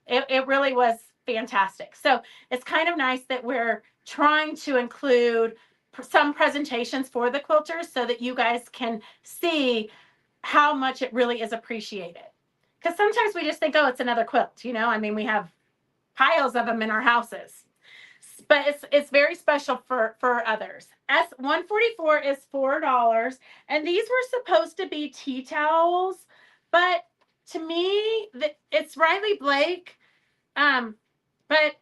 It really was fantastic. So it's kind of nice that we're trying to include some presentations for the quilters so that you guys can see how much it really is appreciated. Because sometimes we just think, oh, it's another quilt. I mean, we have piles of them in our houses. But it's very special for others. S144 is $4. And these were supposed to be tea towels. But to me, it's Riley Blake, but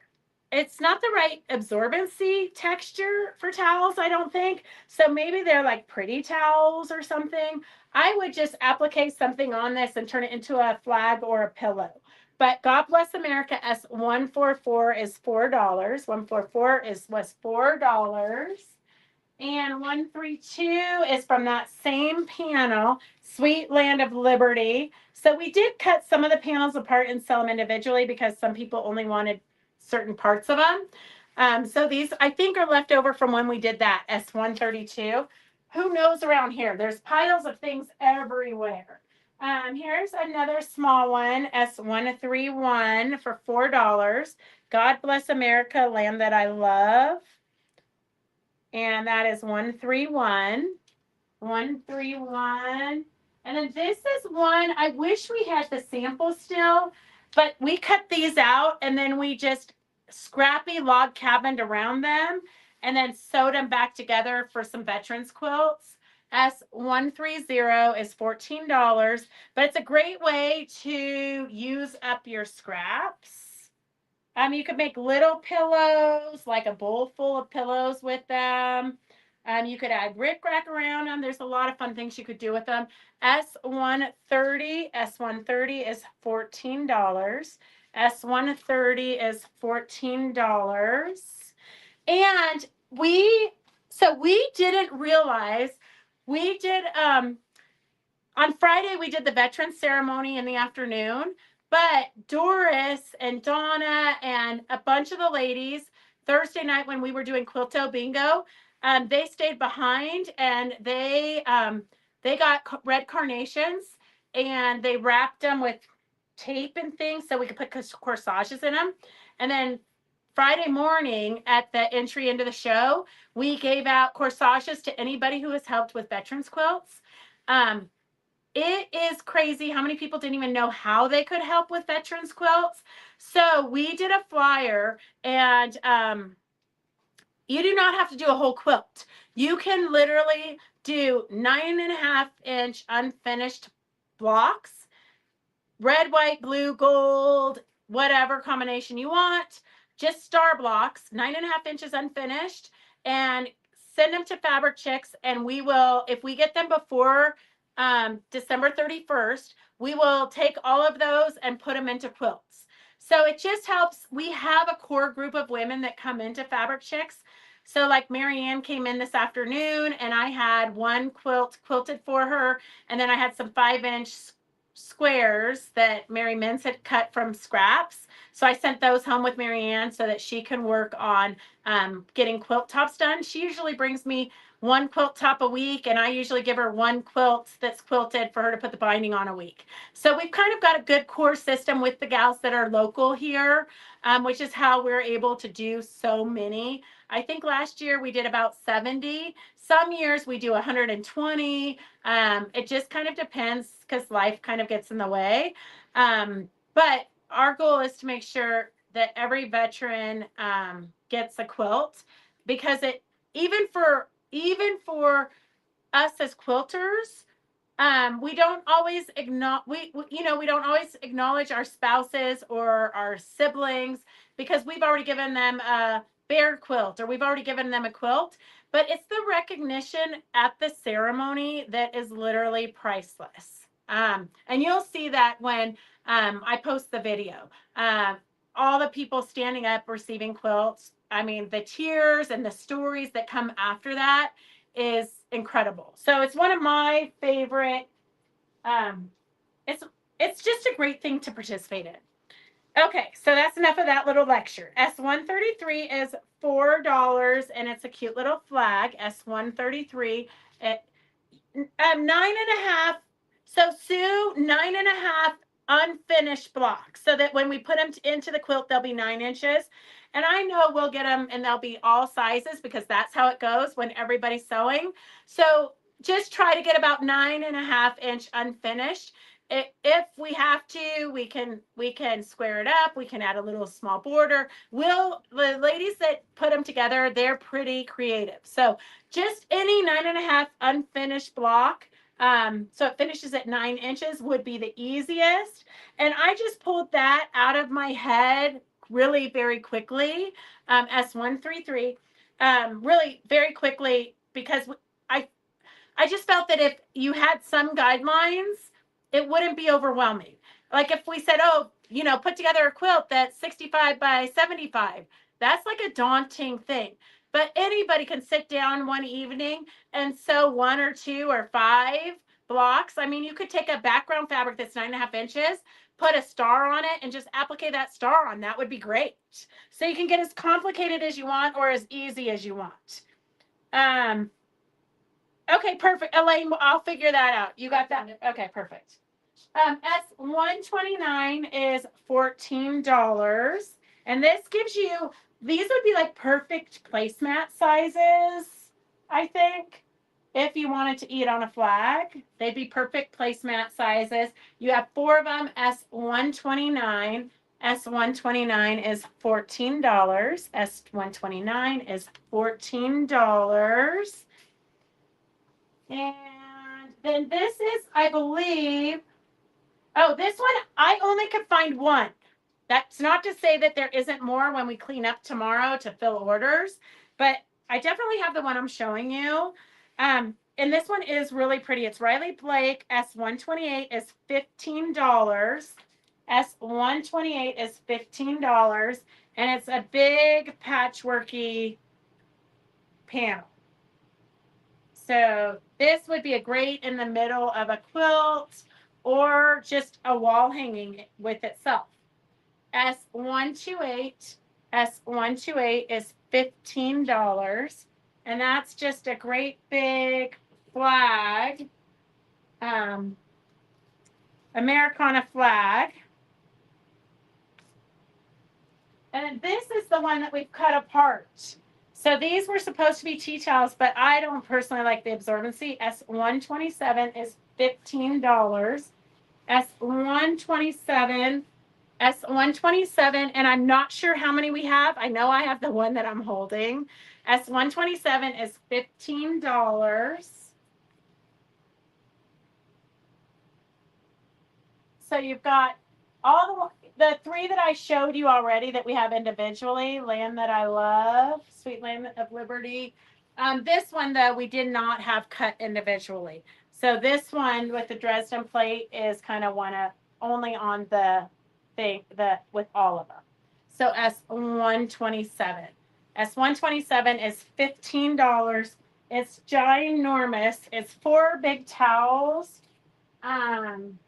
it's not the right absorbency texture for towels, I don't think. So maybe they're like pretty towels or something. I would just applicate something on this and turn it into a flag or a pillow. But God Bless America S144 is $4. 144 was $4. And 132 is from that same panel, Sweet Land of Liberty. So we did cut some of the panels apart and sell them individually because some people only wanted certain parts of them. So these, I think, are left over from when we did that S132. Who knows around here? There's piles of things everywhere. Here's another small one, S131 for $4. God Bless America, Land That I Love. And that is 131. 131. And then this is one, I wish we had the sample still, but we cut these out and then we just scrappy log cabined around them and then sewed them back together for some veterans quilts. S130 is $14, but it's a great way to use up your scraps. You could make little pillows, like a bowl full of pillows with them. You could add rickrack around them. There's a lot of fun things you could do with them. S130 is $14. S130 is $14. And we didn't realize we did on Friday we did the veterans ceremony in the afternoon. But Doris and Donna and a bunch of the ladies, Thursday night when we were doing Quilto Bingo, they stayed behind and they got red carnations and they wrapped them with tape and things so we could put corsages in them. And then Friday morning at the entry into the show, we gave out corsages to anybody who has helped with veterans quilts. It is crazy how many people didn't even know how they could help with veterans quilts. So we did a flyer and you do not have to do a whole quilt. You can literally do 9.5-inch unfinished blocks, red, white, blue, gold, whatever combination you want, just star blocks, 9.5 inches unfinished, and send them to Fabric Chicks. And we will, if we get them before December 31st, we will take all of those and put them into quilts. So it just helps. We have a core group of women that come into Fabric Chicks. So like Marianne came in this afternoon and I had one quilt quilted for her. And then I had some 5-inch squares that Mary Mintz had cut from scraps. So I sent those home with Marianne so that she can work on getting quilt tops done. She usually brings me one quilt top a week, and I usually give her one quilt that's quilted for her to put the binding on a week. So we've kind of got a good core system with the gals that are local here, which is how we're able to do so many. I think last year we did about 70. Some years we do 120. It just kind of depends because life kind of gets in the way. But our goal is to make sure that every veteran gets a quilt, because it even for us as quilters, we don't always acknowledge our spouses or our siblings because we've already given them a bear quilt or we've already given them a quilt. But it's the recognition at the ceremony that is literally priceless. And you'll see that when I post the video. All the people standing up receiving quilts. I mean, the tears and the stories that come after that is incredible. So it's one of my favorite. It's just a great thing to participate in. Okay, so that's enough of that little lecture. S133 is $4 and it's a cute little flag. S133 at 9.5. So Sue, 9.5 unfinished blocks so that when we put them into the quilt, they'll be 9 inches. And I know we'll get them and they'll be all sizes because that's how it goes when everybody's sewing. So just try to get about 9.5-inch unfinished. If we have to, we can square it up. We can add a little small border. The ladies that put them together, they're pretty creative. So just any 9.5 unfinished block So it finishes at 9 inches would be the easiest. And I just pulled that out of my head really very quickly, S133, really very quickly because I, I just felt that if you had some guidelines, it wouldn't be overwhelming. Like if we said, oh, put together a quilt that's 65 by 75, that's like a daunting thing. But anybody can sit down one evening and sew 1 or 2 or 5 blocks. I mean, you could take a background fabric that's 9.5 inches, put a star on it, and just applique that star on. That would be great. So you can get as complicated as you want or as easy as you want. Okay, perfect. Elaine, I'll figure that out. You got that? Okay, perfect. S129 is $14. And this gives you, these would be like perfect placemat sizes, I think. If you wanted to eat on a flag, they'd be perfect placemat sizes. You have 4 of them, S129. S129 is $14. S129 is $14. And then this is, I believe, oh, this one, I only could find one. That's not to say that there isn't more when we clean up tomorrow to fill orders, but I definitely have the one I'm showing you. And this one is really pretty. It's Riley Blake. S128 is $15. S128 is $15. And it's a big patchworky panel. So this would be a great in the middle of a quilt or just a wall hanging with itself. S128 is $15. And that's just a great big flag, Americana flag. And this is the one that we've cut apart. So these were supposed to be tea towels, but I don't personally like the absorbency. S127 is $15. S127, and I'm not sure how many we have. I know I have the one that I'm holding. S127 is $15. So you've got all the 3 that I showed you already that we have individually. Land That I Love, Sweet Land of Liberty. This one, though, we did not have cut individually. So this one with the Dresden plate is kind of only on the thing with all of them. So S127. S127 is $15. It's ginormous. It's 4 big towels. And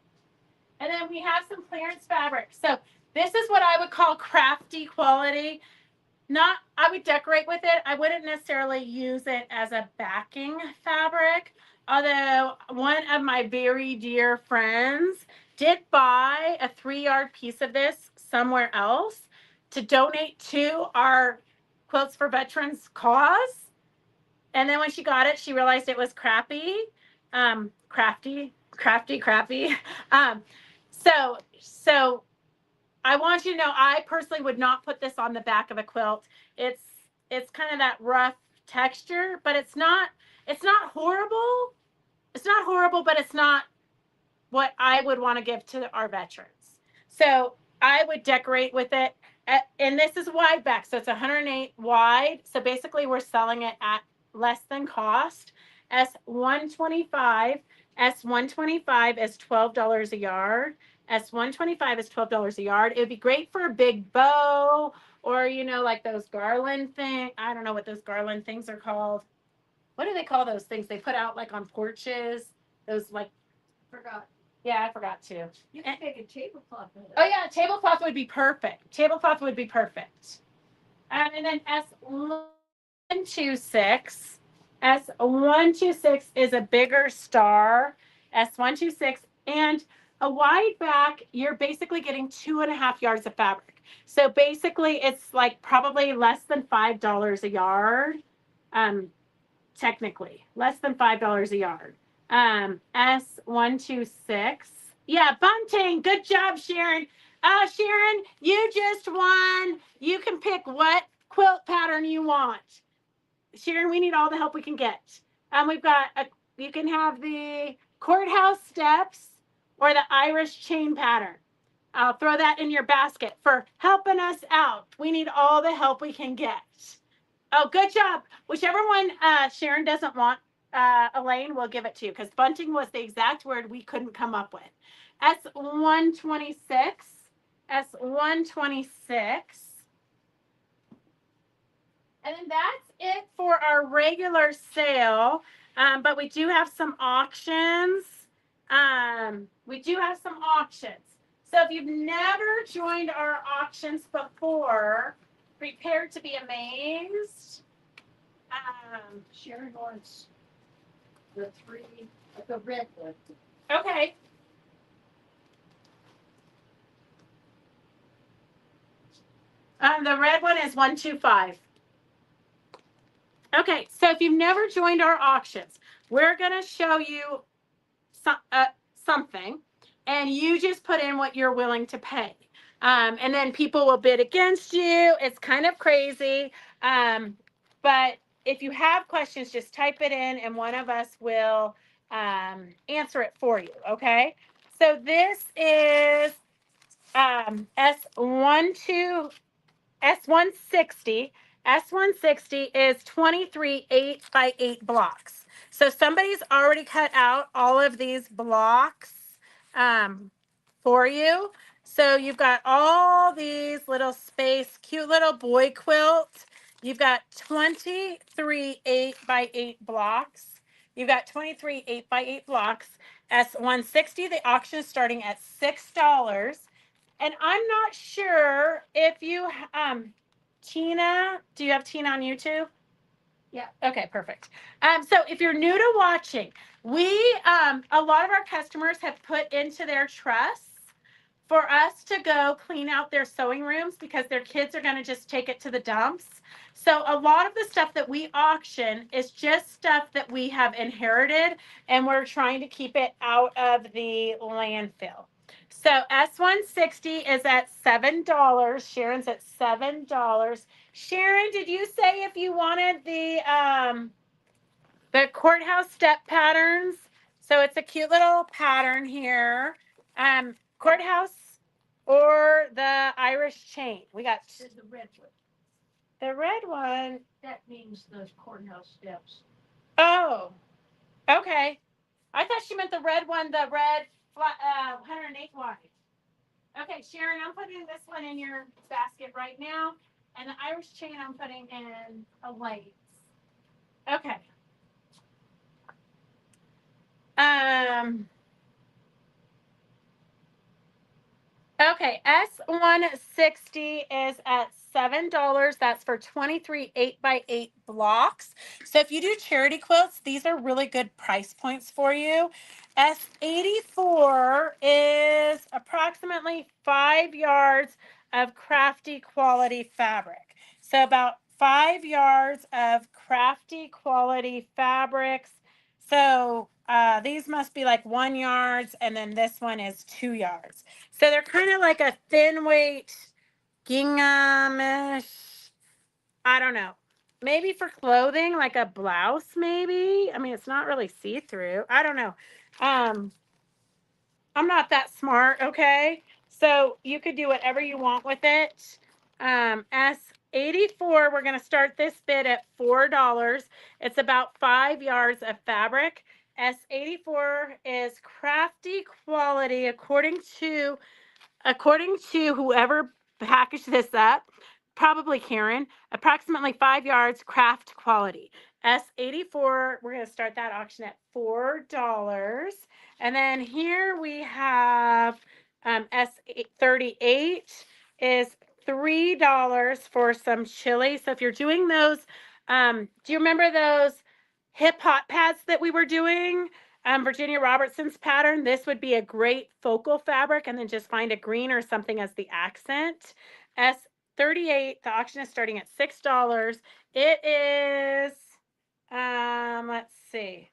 then we have some clearance fabric. So this is what I would call crafty quality. I would decorate with it. I wouldn't necessarily use it as a backing fabric. Although one of my very dear friends did buy a 3-yard piece of this somewhere else to donate to our Quilts for Veterans cause. And then when she got it, she realized it was crappy. Crafty. So I want you to know, I personally would not put this on the back of a quilt. It's kind of that rough texture, but it's not horrible. It's not horrible, but it's not what I would want to give to our veterans. So I would decorate with it. And this is wide back, so it's 108 wide. So basically we're selling it at less than cost. S125 is $12 a yard. S125 is $12 a yard. It would be great for a big bow or, like those garland thing. I don't know what those garland things are called. What do they call those things they put out like on porches? Those like, Forgot. yeah, I forgot too. You can make a tablecloth with it. Oh yeah, tablecloth would be perfect. Tablecloth would be perfect. And then S126 is a bigger star. S126 and a wide back, you're basically getting 2.5 yards of fabric. So basically it's like probably less than $5 a yard. Technically, less than $5 a yard. S126. Yeah, bunting. Good job, Sharon. Sharon, you just won. You can pick what quilt pattern you want. Sharon, we need all the help we can get. We've got You can have the courthouse steps or the Irish chain pattern. I'll throw that in your basket for helping us out. We need all the help we can get. Oh, good job. Whichever one Sharon doesn't want, Elaine will give it to you because bunting was the exact word we couldn't come up with. S126. S126. And then that's it for our regular sale. But we do have some auctions. So if you've never joined our auctions before, prepare to be amazed. Sharon wants the red one. Okay. The red one is 125. Okay, so if you've never joined our auctions, we're going to show you something, and you just put in what you're willing to pay. And then people will bid against you. It's kind of crazy. But if you have questions, just type it in, and one of us will answer it for you, okay? So this is S160. S160 is 23 8x8 blocks. So somebody's already cut out all of these blocks for you. So you've got all these little space, cute little boy quilt. You've got 23 8x8 blocks. You've got 23 8x8 blocks. S160, the auction is starting at $6. And I'm not sure if you, Tina, do you have Tina on YouTube? Yeah. Okay, perfect. So if you're new to watching, we, a lot of our customers have put into their trusts for us to go clean out their sewing rooms because their kids are going to just take it to the dumps. So a lot of the stuff that we auction is just stuff that we have inherited, and we're trying to keep it out of the landfill. So S160 is at $7. Sharon's at $7. Sharon, did you say if you wanted the courthouse step patterns? So it's a cute little pattern here. Courthouse or the Irish chain. We got The red one. the red one. That means those courthouse steps. Oh, okay. I thought she meant the red one, the red 108 wide. Okay, Sharon, I'm putting this one in your basket right now. And the Irish chain I'm putting in a light. Okay. Okay, S160 is at $7. That's for 23 8x8 blocks. So if you do charity quilts, these are really good price points for you. S84 is approximately 5 yards of crafty quality fabric. So about 5 yards of crafty quality fabrics. So these must be like 1 yards, and then this one is 2 yards. So they're kind of like a thin weight ginghamish. I don't know. Maybe for clothing, like a blouse, maybe. I mean, it's not really see-through. I don't know. I'm not that smart, okay? So you could do whatever you want with it. S84, we're going to start this bid at $4. It's about 5 yards of fabric. S84 is crafty quality according to whoever packaged this up, probably Karen, approximately 5 yards craft quality. S84, we're going to start that auction at $4. And then here we have S38 is $3 for some chili. So if you're doing those, do you remember those hip hop pads that we were doing? Virginia Robertson's pattern, this would be a great focal fabric, and then just find a green or something as the accent. S38, the auction is starting at $6. It is, let's see.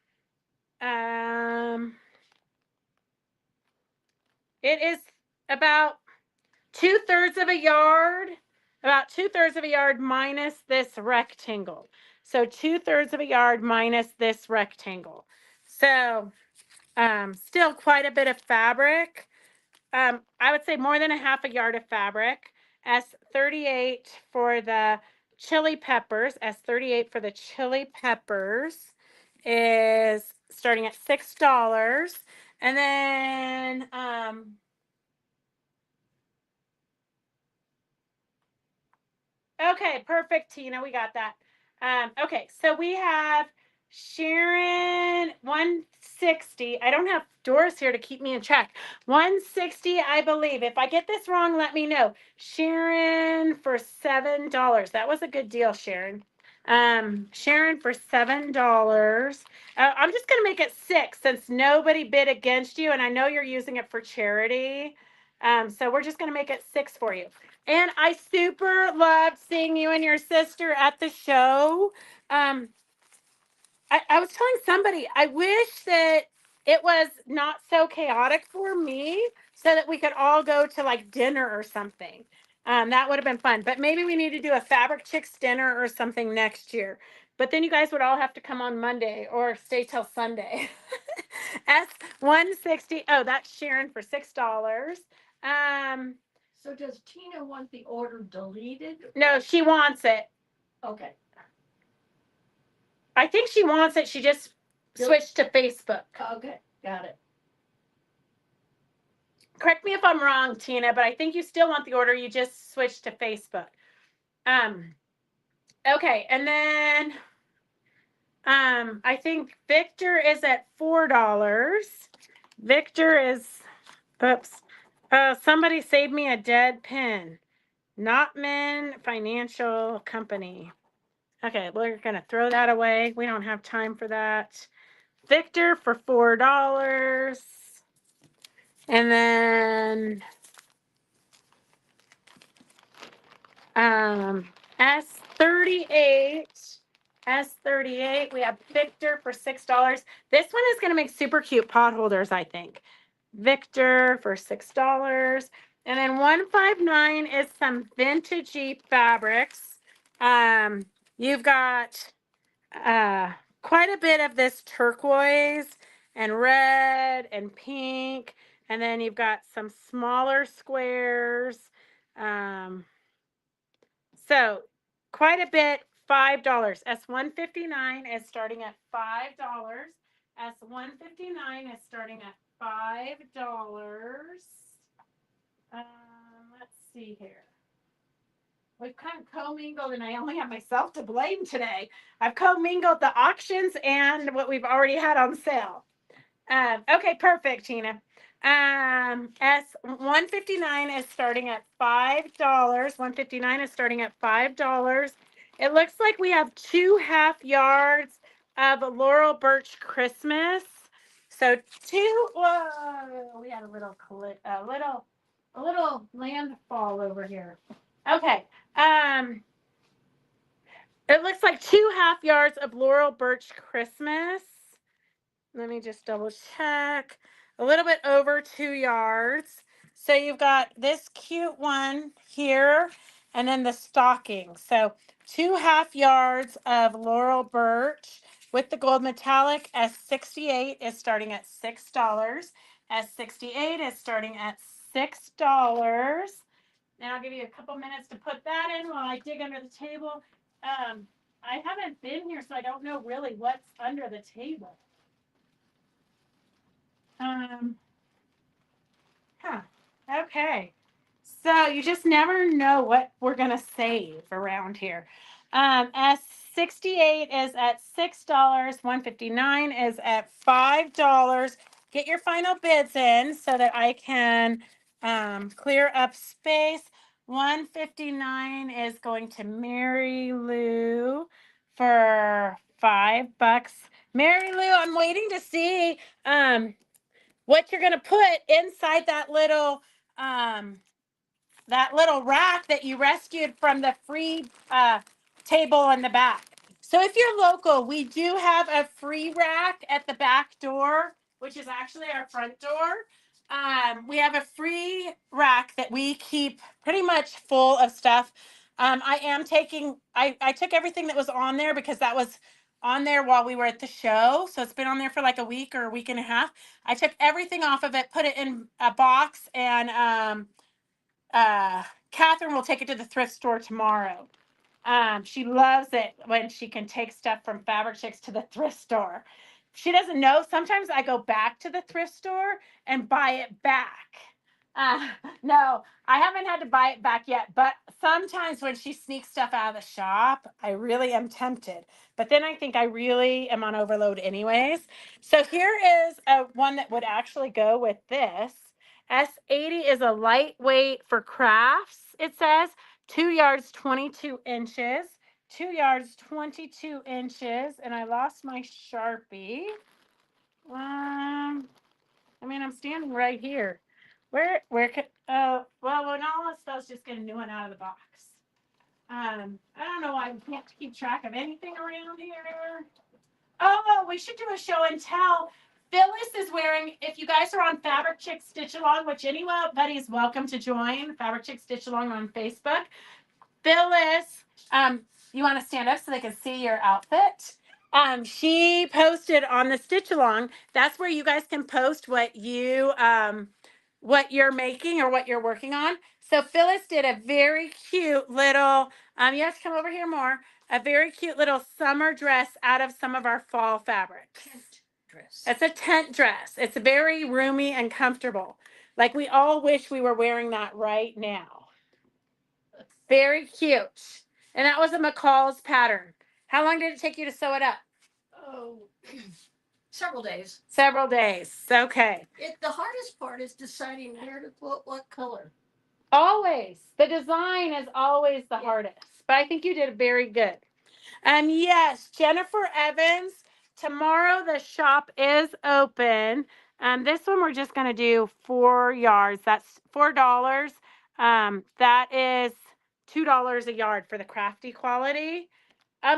It is about 2/3 of a yard, about 2/3 of a yard minus this rectangle. So 2/3 of a yard minus this rectangle. So still quite a bit of fabric. I would say more than a half a yard of fabric. S38 for the chili peppers. S38 for the chili peppers is starting at $6. And then okay, perfect, Tina. We got that. Okay, so we have Sharon 160. I don't have Doris here to keep me in check. 160, I believe. If I get this wrong, let me know. Sharon for $7. That was a good deal, Sharon. Sharon for $7. I'm just gonna make it 6 since nobody bid against you, and I know you're using it for charity. So we're just gonna make it 6 for you. And I super loved seeing you and your sister at the show. I was telling somebody, I wish that it was not so chaotic for me so that we could all go to like dinner or something. That would have been fun. But maybe we need to do a Fabric Chicks dinner or something next year. But then you guys would all have to come on Monday or stay till Sunday. S160. Oh, that's Sharon for $6. So does Tina want the order deleted? No, she wants it. Okay. I think she wants it. She just switched to Facebook. Okay, got it. Correct me if I'm wrong, Tina, but I think you still want the order. You just switched to Facebook. Okay, and then I think Victor is at $4. Victor is, oops. Somebody saved me a dead pin. Notman Financial Company. Okay, we're gonna throw that away. We don't have time for that. Victor for $4. And then S38. S38. We have Victor for $6. This one is gonna make super cute pot holders, I think. Victor for $6. And then 159 is some vintagey fabrics. You've got quite a bit of this turquoise and red and pink. And then you've got some smaller squares. So quite a bit, $5. S159 is starting at $5. S159 is starting at $5. Let's see here. We've kind of commingled, and I only have myself to blame today. I've commingled the auctions and what we've already had on sale. Okay, perfect, Tina. S159 is starting at $5. 159 is starting at $5. It looks like we have 2.5 yards of Laurel Birch Christmas. So whoa, we had a little landfall over here. Okay. It looks like 2.5 yards of Laurel Birch Christmas. Let me just double check. A little bit over 2 yards. So you've got this cute one here and then the stocking. So 2.5 yards of Laurel Birch with the gold metallic. S68 is starting at $6. S68 is starting at $6. And I'll give you a couple minutes to put that in while I dig under the table. I haven't been here, so I don't know really what's under the table. Okay. So you just never know what we're gonna save around here. S68 is at $6. 159 is at $5. Get your final bids in so that I can clear up space. 159 is going to Mary Lou for $5. Mary Lou, I'm waiting to see what you're gonna put inside that little rack that you rescued from the free table in the back. So if you're local, we do have a free rack at the back door, which is actually our front door. We have a free rack that we keep pretty much full of stuff. I took everything that was on there because that was on there while we were at the show. So it's been on there for like a week or a week and a half. I took everything off of it, put it in a box, and Catherine will take it to the thrift store tomorrow. She loves it when she can take stuff from Fabric Chicks to the thrift store. She doesn't know. Sometimes I go back to the thrift store and buy it back. No, I haven't had to buy it back yet, but sometimes when she sneaks stuff out of the shop, I really am tempted. But then I think I really am on overload anyways. So here is a one that would actually go with this. S80 is a lightweight for crafts, it says. 2 yards, 22 inches. 2 yards, 22 inches. And I lost my Sharpie. I'm standing right here. Where could, well, when all this stuff's just get a new one out of the box. I don't know why we can't keep track of anything around here. Oh, we should do a show and tell. Phyllis is wearing, if you guys are on Fabric Chick Stitch Along, which anybody is welcome to join, Fabric Chick Stitch Along on Facebook. Phyllis, you want to stand up so they can see your outfit? She posted on the Stitch Along. That's where you guys can post what you're making or what you're working on. So Phyllis did a very cute little, you have to come over here more, a very cute little summer dress out of some of our fall fabrics. Tent dress. It's a tent dress. It's very roomy and comfortable. Like we all wish we were wearing that right now. Very cute. And that was a McCall's pattern. How long did it take you to sew it up? Oh, several days. Several days. Okay. The hardest part is deciding where to put what color. Always. The design is always the hardest. But I think you did very good. And yes, Jennifer Evans, tomorrow the shop is open. This one we're just going to do 4 yards. That's $4. That is $2 a yard for the crafty quality.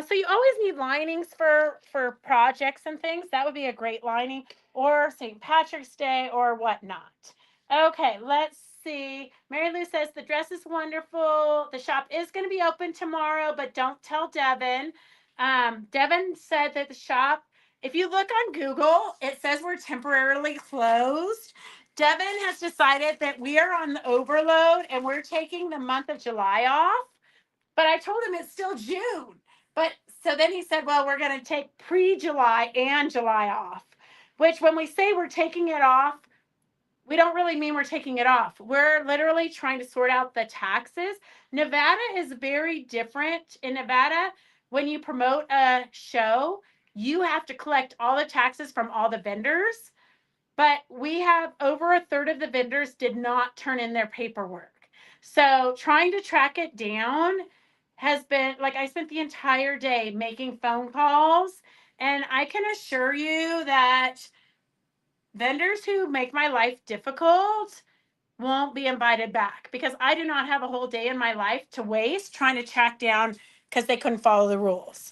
So you always need linings for projects and things. That would be a great lining, or St. Patrick's Day or whatnot. Okay, let's see. Mary Lou says the dress is wonderful. The shop is going to be open tomorrow, but don't tell Devin. Devin said that the shop, if you look on Google, it says we're temporarily closed. Devin has decided that we are on the overload and we're taking the month of July off. But I told him it's still June. But so then he said, well, we're going to take pre-July and July off, which when we say we're taking it off, we don't really mean we're taking it off. We're literally trying to sort out the taxes. Nevada is very different. In Nevada, when you promote a show, you have to collect all the taxes from all the vendors. But we have over a third of the vendors did not turn in their paperwork. So trying to track it down has been, like, I spent the entire day making phone calls, and I can assure you that vendors who make my life difficult won't be invited back, because I do not have a whole day in my life to waste trying to track down because they couldn't follow the rules.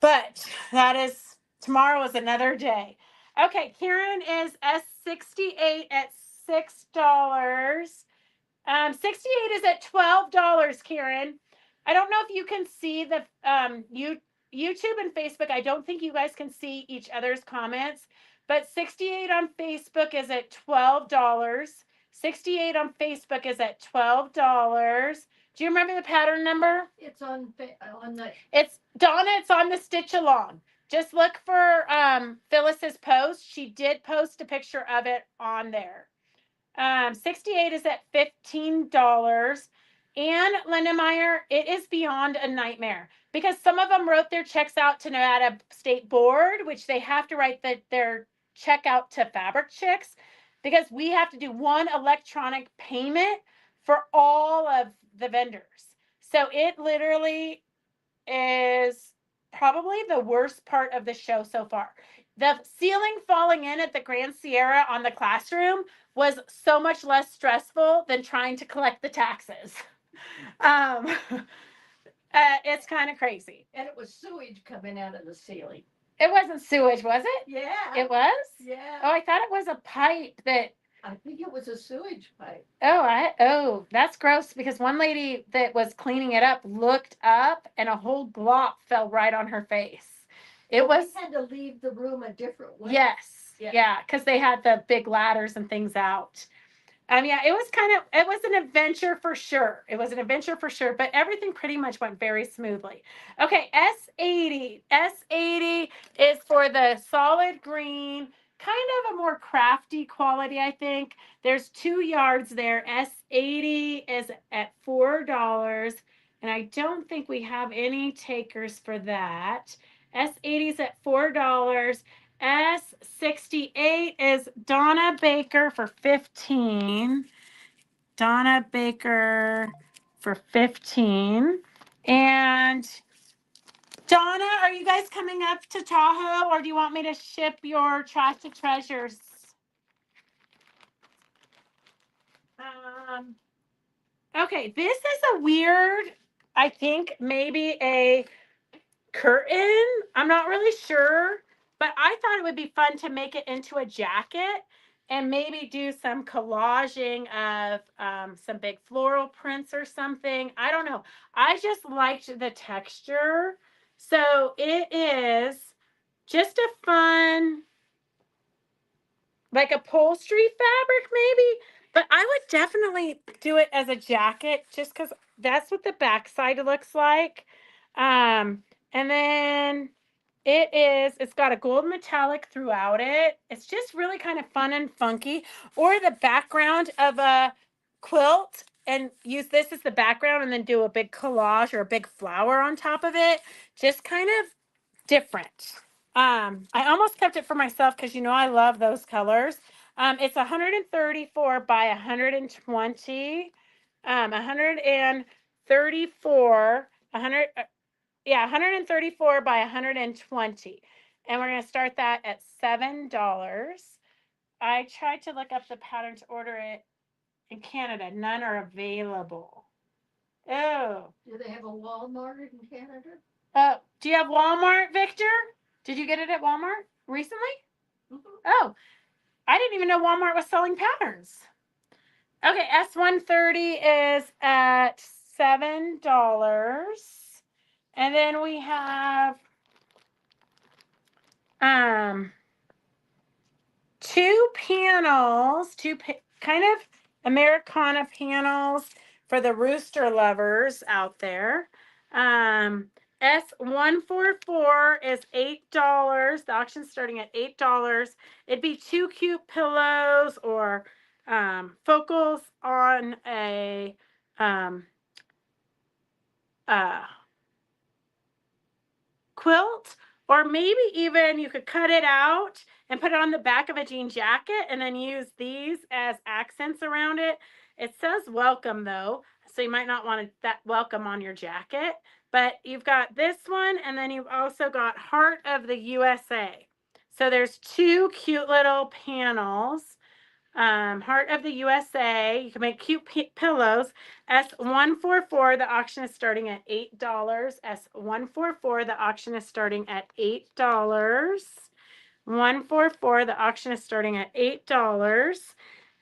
But tomorrow is another day. Okay, Karen is S68 at $6. 68 is at $12, Karen. I don't know if you can see the YouTube and Facebook. I don't think you guys can see each other's comments, but 68 on Facebook is at $12. 68 on Facebook is at $12. Do you remember the pattern number? It's on the. It's Donna. It's on the Stitch Along. Just look for Phyllis's post. She did post a picture of it on there. 68 is at $15. And Lindemeyer, it is beyond a nightmare, because some of them wrote their checks out to Nevada State Board, which they have to write their check out to Fabric Chicks, because we have to do one electronic payment for all of the vendors. So it literally is probably the worst part of the show so far. The ceiling falling in at the Grand Sierra on the classroom was so much less stressful than trying to collect the taxes. It's kind of crazy. And it was sewage coming out of the ceiling. It wasn't sewage, was it? Yeah. It was? Yeah. Oh, I thought it was a pipe that. I think it was a sewage pipe. Oh, that's gross, because one lady that was cleaning it up looked up and a whole glop fell right on her face. It was, We had to leave the room a different way. yes, Yeah. yeah, because they had the big ladders and things out. Yeah, it was an adventure for sure. It was an adventure for sure, but everything pretty much went very smoothly. Okay, S80. S80 is for the solid green, kind of a more crafty quality, I think. There's 2 yards there. S80 is at $4, and I don't think we have any takers for that. S80 is at $4. S68 is Donna Baker for 15. Donna Baker for 15. And Donna, are you guys coming up to Tahoe, or do you want me to ship your trash to treasures? Okay, this is a weird, I think maybe a curtain. I'm not really sure, but I thought it would be fun to make it into a jacket and maybe do some collaging of some big floral prints or something. I don't know. I just liked the texture. So it is just a fun, like upholstery fabric, maybe. But I would definitely do it as a jacket just because that's what the backside looks like. And then it's got a gold metallic throughout it. It's just really kind of fun and funky. Or the background of a quilt and use this as the background and then do a big collage or a big flower on top of it. Just kind of different. I almost kept it for myself because I love those colors. It's 134 by 120. 134, 134 by 120. And we're going to start that at $7. I tried to look up the pattern to order it in Canada. None are available. Oh. Do they have a Walmart in Canada? Do you have Walmart, Victor? Did you get it at Walmart recently? Oh, I didn't even know Walmart was selling patterns. Okay, S130 is at $7. And then we have 2 panels, kind of Americana panels for the rooster lovers out there. S144 is $8. The auction's starting at $8. It'd be 2 cute pillows or focals on a quilt, or maybe even you could cut it out and put it on the back of a jean jacket and then use these as accents around it. It says welcome though, so you might not want that welcome on your jacket, but you've got this one and then you've also got Heart of the USA. So there's 2 cute little panels. Heart of the USA. You can make cute pillows. S144, the auction is starting at $8. S144, the auction is starting at $8. 144, the auction is starting at $8.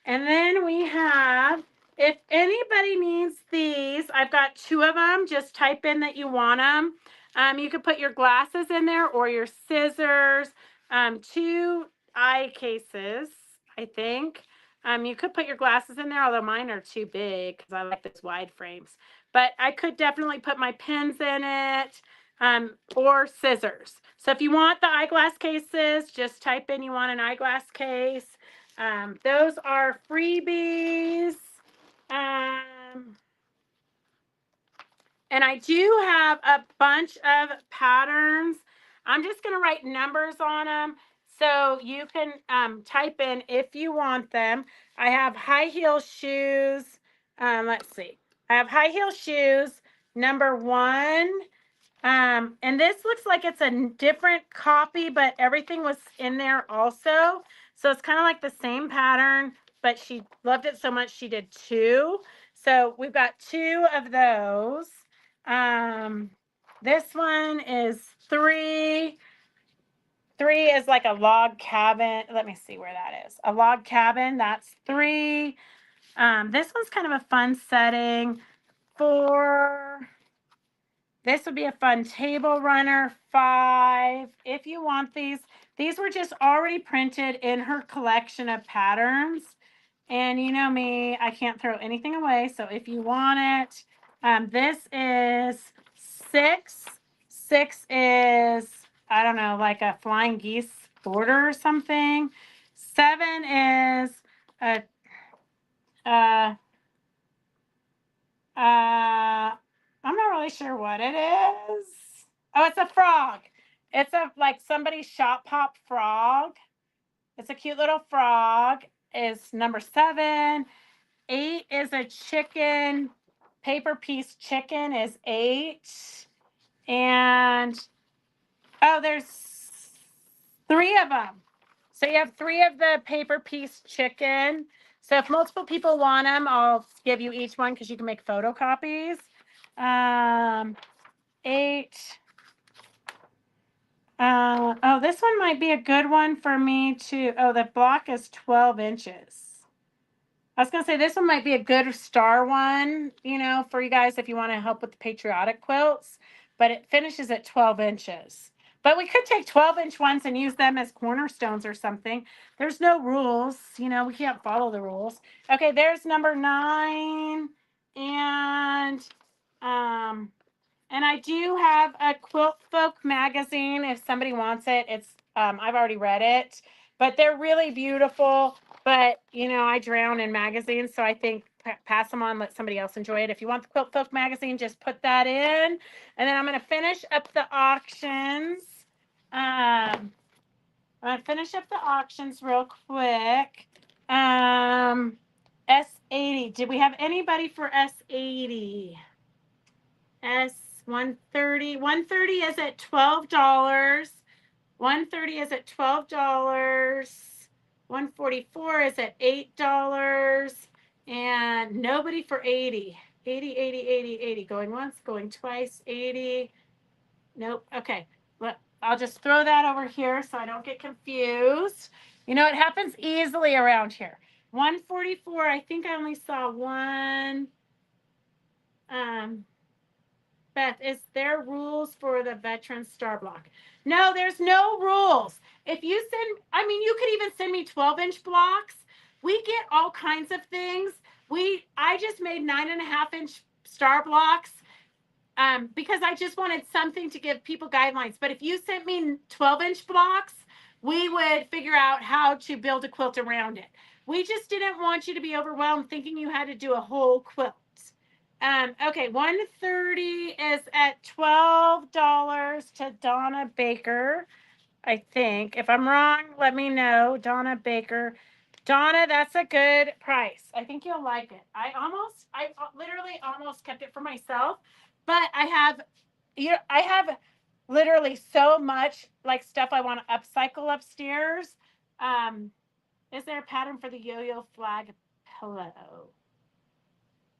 And then we have, if anybody needs these, I've got 2 of them. Just type in that you want them. You could put your glasses in there or your scissors. 2 eye cases, I think. You could put your glasses in there, although mine are too big because I like those wide frames. But I could definitely put my pens in it, or scissors. So if you want the eyeglass cases, just type in you want an eyeglass case. Those are freebies. And I do have a bunch of patterns. I'm just going to write numbers on them so you can type in if you want them. I have high heel shoes. Let's see. I have high heel shoes, number 1. And this looks like it's a different copy, but everything was in there also. So it's kind of like the same pattern, but she loved it so much she did 2. So we've got 2 of those. This one is 3. 3 is like a log cabin. Let me see where that is. A log cabin, that's 3. This one's kind of a fun setting. 4. This would be a fun table runner, 5. If you want these were just already printed in her collection of patterns. And you know me, I can't throw anything away. So if you want it, this is 6. 6 is, I don't know, like a flying geese border or something. 7 is a, I'm not really sure what it is. Oh, it's a frog. It's a like somebody's shop pop frog. It's a cute little frog. Is number 7. 8 is a chicken. Paper piece chicken is 8. And oh, there's 3 of them. So you have 3 of the paper piece chicken. So if multiple people want them, I'll give you each one because you can make photocopies. 8. Oh, this one might be a good one for me to. Oh, the block is 12 inches. I was going to say this one might be a good star one, you know, for you guys if you want to help with the patriotic quilts. But it finishes at 12 inches. But we could take 12-inch ones and use them as cornerstones or something. There's no rules. You know, we can't follow the rules. Okay, there's number 9. And I do have a Quilt Folk magazine if somebody wants it. It's I've already read it, but they're really beautiful. But you know, I drown in magazines, so I think pass them on, let somebody else enjoy it. If you want the Quilt Folk magazine, just put that in, and then I'm going to finish up the auctions. I'm going to finish up the auctions real quick. S80. Did we have anybody for S80? S130. 130 is at $12. 130 is at $12. 144 is at $8. And nobody for 80. 80, 80, 80, 80. Going once, going twice, 80. Nope. Okay. I'll just throw that over here so I don't get confused. You know, it happens easily around here. 144, I think I only saw one. Beth, is there rules for the veteran star block? No, there's no rules. If you send, I mean, you could even send me 12-inch blocks. We get all kinds of things. I just made 9.5-inch star blocks because I just wanted something to give people guidelines. But if you sent me 12-inch blocks, we would figure out how to build a quilt around it. We just didn't want you to be overwhelmed thinking you had to do a whole quilt. Okay, 130 is at $12 to Donna Baker, I think. If I'm wrong, let me know. Donna Baker. Donna, that's a good price. I think you'll like it. I literally almost kept it for myself, but I have literally so much like stuff I want to upcycle upstairs. Is there a pattern for the yo-yo flag pillow?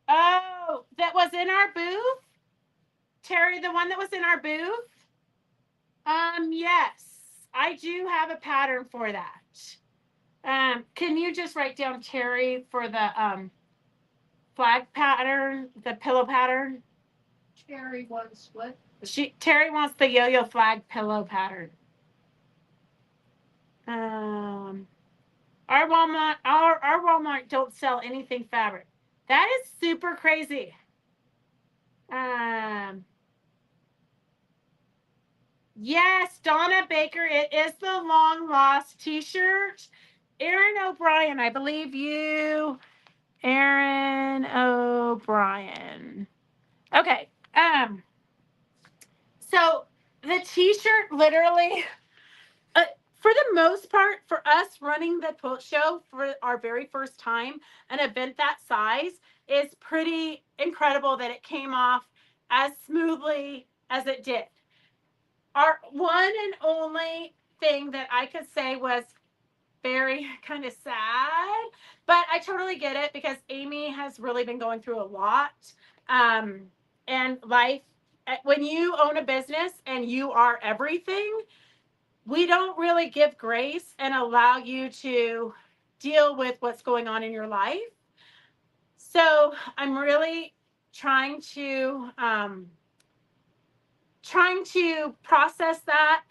Oh, that was in our booth? Terry, the one that was in our booth? Yes. I do have a pattern for that. Can you just write down Terry for the flag pattern, the pillow pattern? Terry wants what? Terry wants the yo-yo flag pillow pattern. Our Walmart don't sell anything fabric. That is super crazy. Yes, Donna Baker. It is the long lost t-shirt. Aaron O'Brien, I believe you. Aaron O'Brien. Okay. So the t-shirt literally for the most part, for us running the quilt show for our very first time, an event that size is pretty incredible that it came off as smoothly as it did. Our one and only thing that I could say was very kind of sad, but I totally get it because Amy has really been going through a lot. And life, when you own a business and you are everything, we don't really give grace and allow you to deal with what's going on in your life. So I'm really trying to trying to process that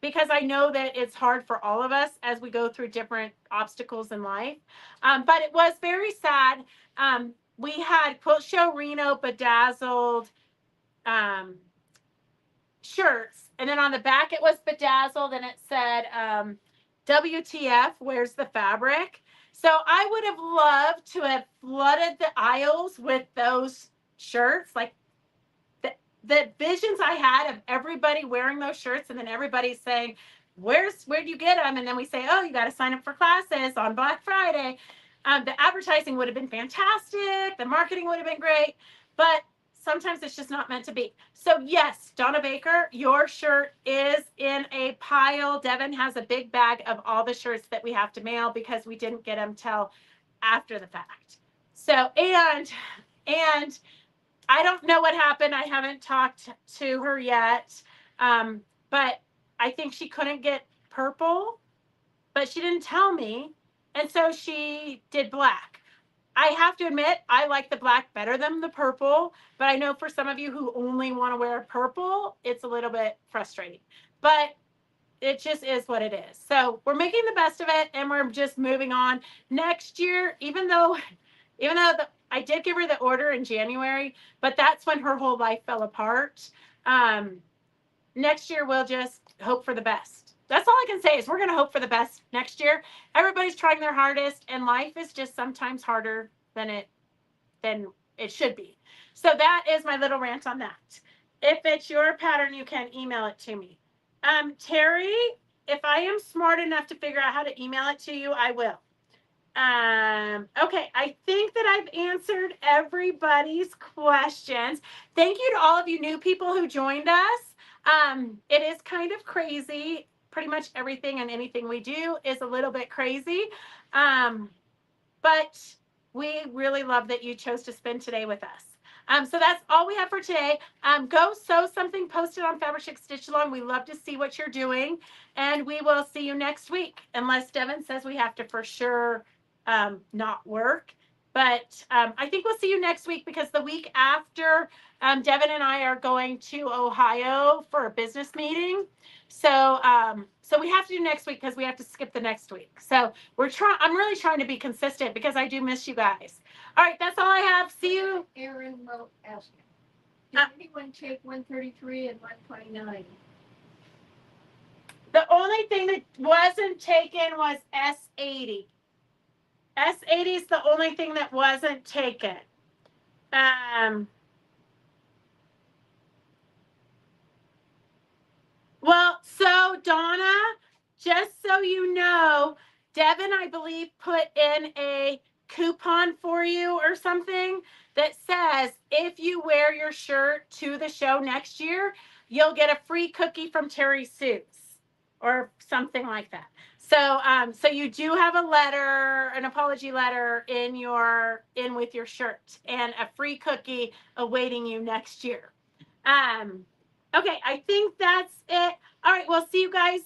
because I know that it's hard for all of us as we go through different obstacles in life. But it was very sad. We had Quilt Show Reno bedazzled shirts, and then on the back it was bedazzled, and it said WTF, where's the fabric? So I would have loved to have flooded the aisles with those shirts, like the visions I had of everybody wearing those shirts, and then everybody saying, where do you get them? And then we say, oh, you got to sign up for classes on Black Friday. The advertising would have been fantastic. The marketing would have been great, but sometimes it's just not meant to be. So yes, Donna Baker, your shirt is in a pile. Devin has a big bag of all the shirts that we have to mail because we didn't get them till after the fact. So, and I don't know what happened. I haven't talked to her yet. But I think she couldn't get purple, but she didn't tell me. And so she did black. I have to admit, I like the black better than the purple, but I know for some of you who only want to wear purple, it's a little bit frustrating, but it just is what it is. So we're making the best of it, and we're just moving on. Next year, even though I did give her the order in January, but that's when her whole life fell apart. Next year, we'll just hope for the best. That's all I can say is we're going to hope for the best next year. Everybody's trying their hardest, and life is just sometimes harder than it should be. So that is my little rant on that. If it's your pattern, you can email it to me. Terry, if I am smart enough to figure out how to email it to you, I will. Okay, I think that I've answered everybody's questions. Thank you to all of you new people who joined us. It is kind of crazy. Pretty much everything and anything we do is a little bit crazy. But we really love that you chose to spend today with us. So that's all we have for today. Go sew something, post it on Fabric Chick Stitch Along. We love to see what you're doing, and we will see you next week, unless Devin says we have to for sure not work. But I think we'll see you next week, because the week after, Devin and I are going to Ohio for a business meeting. So so we have to do next week because we have to skip the next week. So I'm really trying to be consistent because I do miss you guys. All right, that's all I have. See you. Aaron wrote asking, did anyone take 133 and 129? The only thing that wasn't taken was S80. S80 is the only thing that wasn't taken. Well, so Donna, just so you know, Devin, I believe, put in a coupon for you or something that says if you wear your shirt to the show next year, you'll get a free cookie from Terry Suits or something like that. So, so you do have a letter, an apology letter in with your shirt, and a free cookie awaiting you next year. Okay, I think that's it. All right, we'll see you guys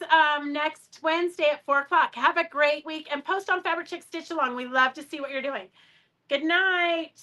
next Wednesday at 4 o'clock. Have a great week, and post on Fabric Chick Stitch Along. We love to see what you're doing. Good night.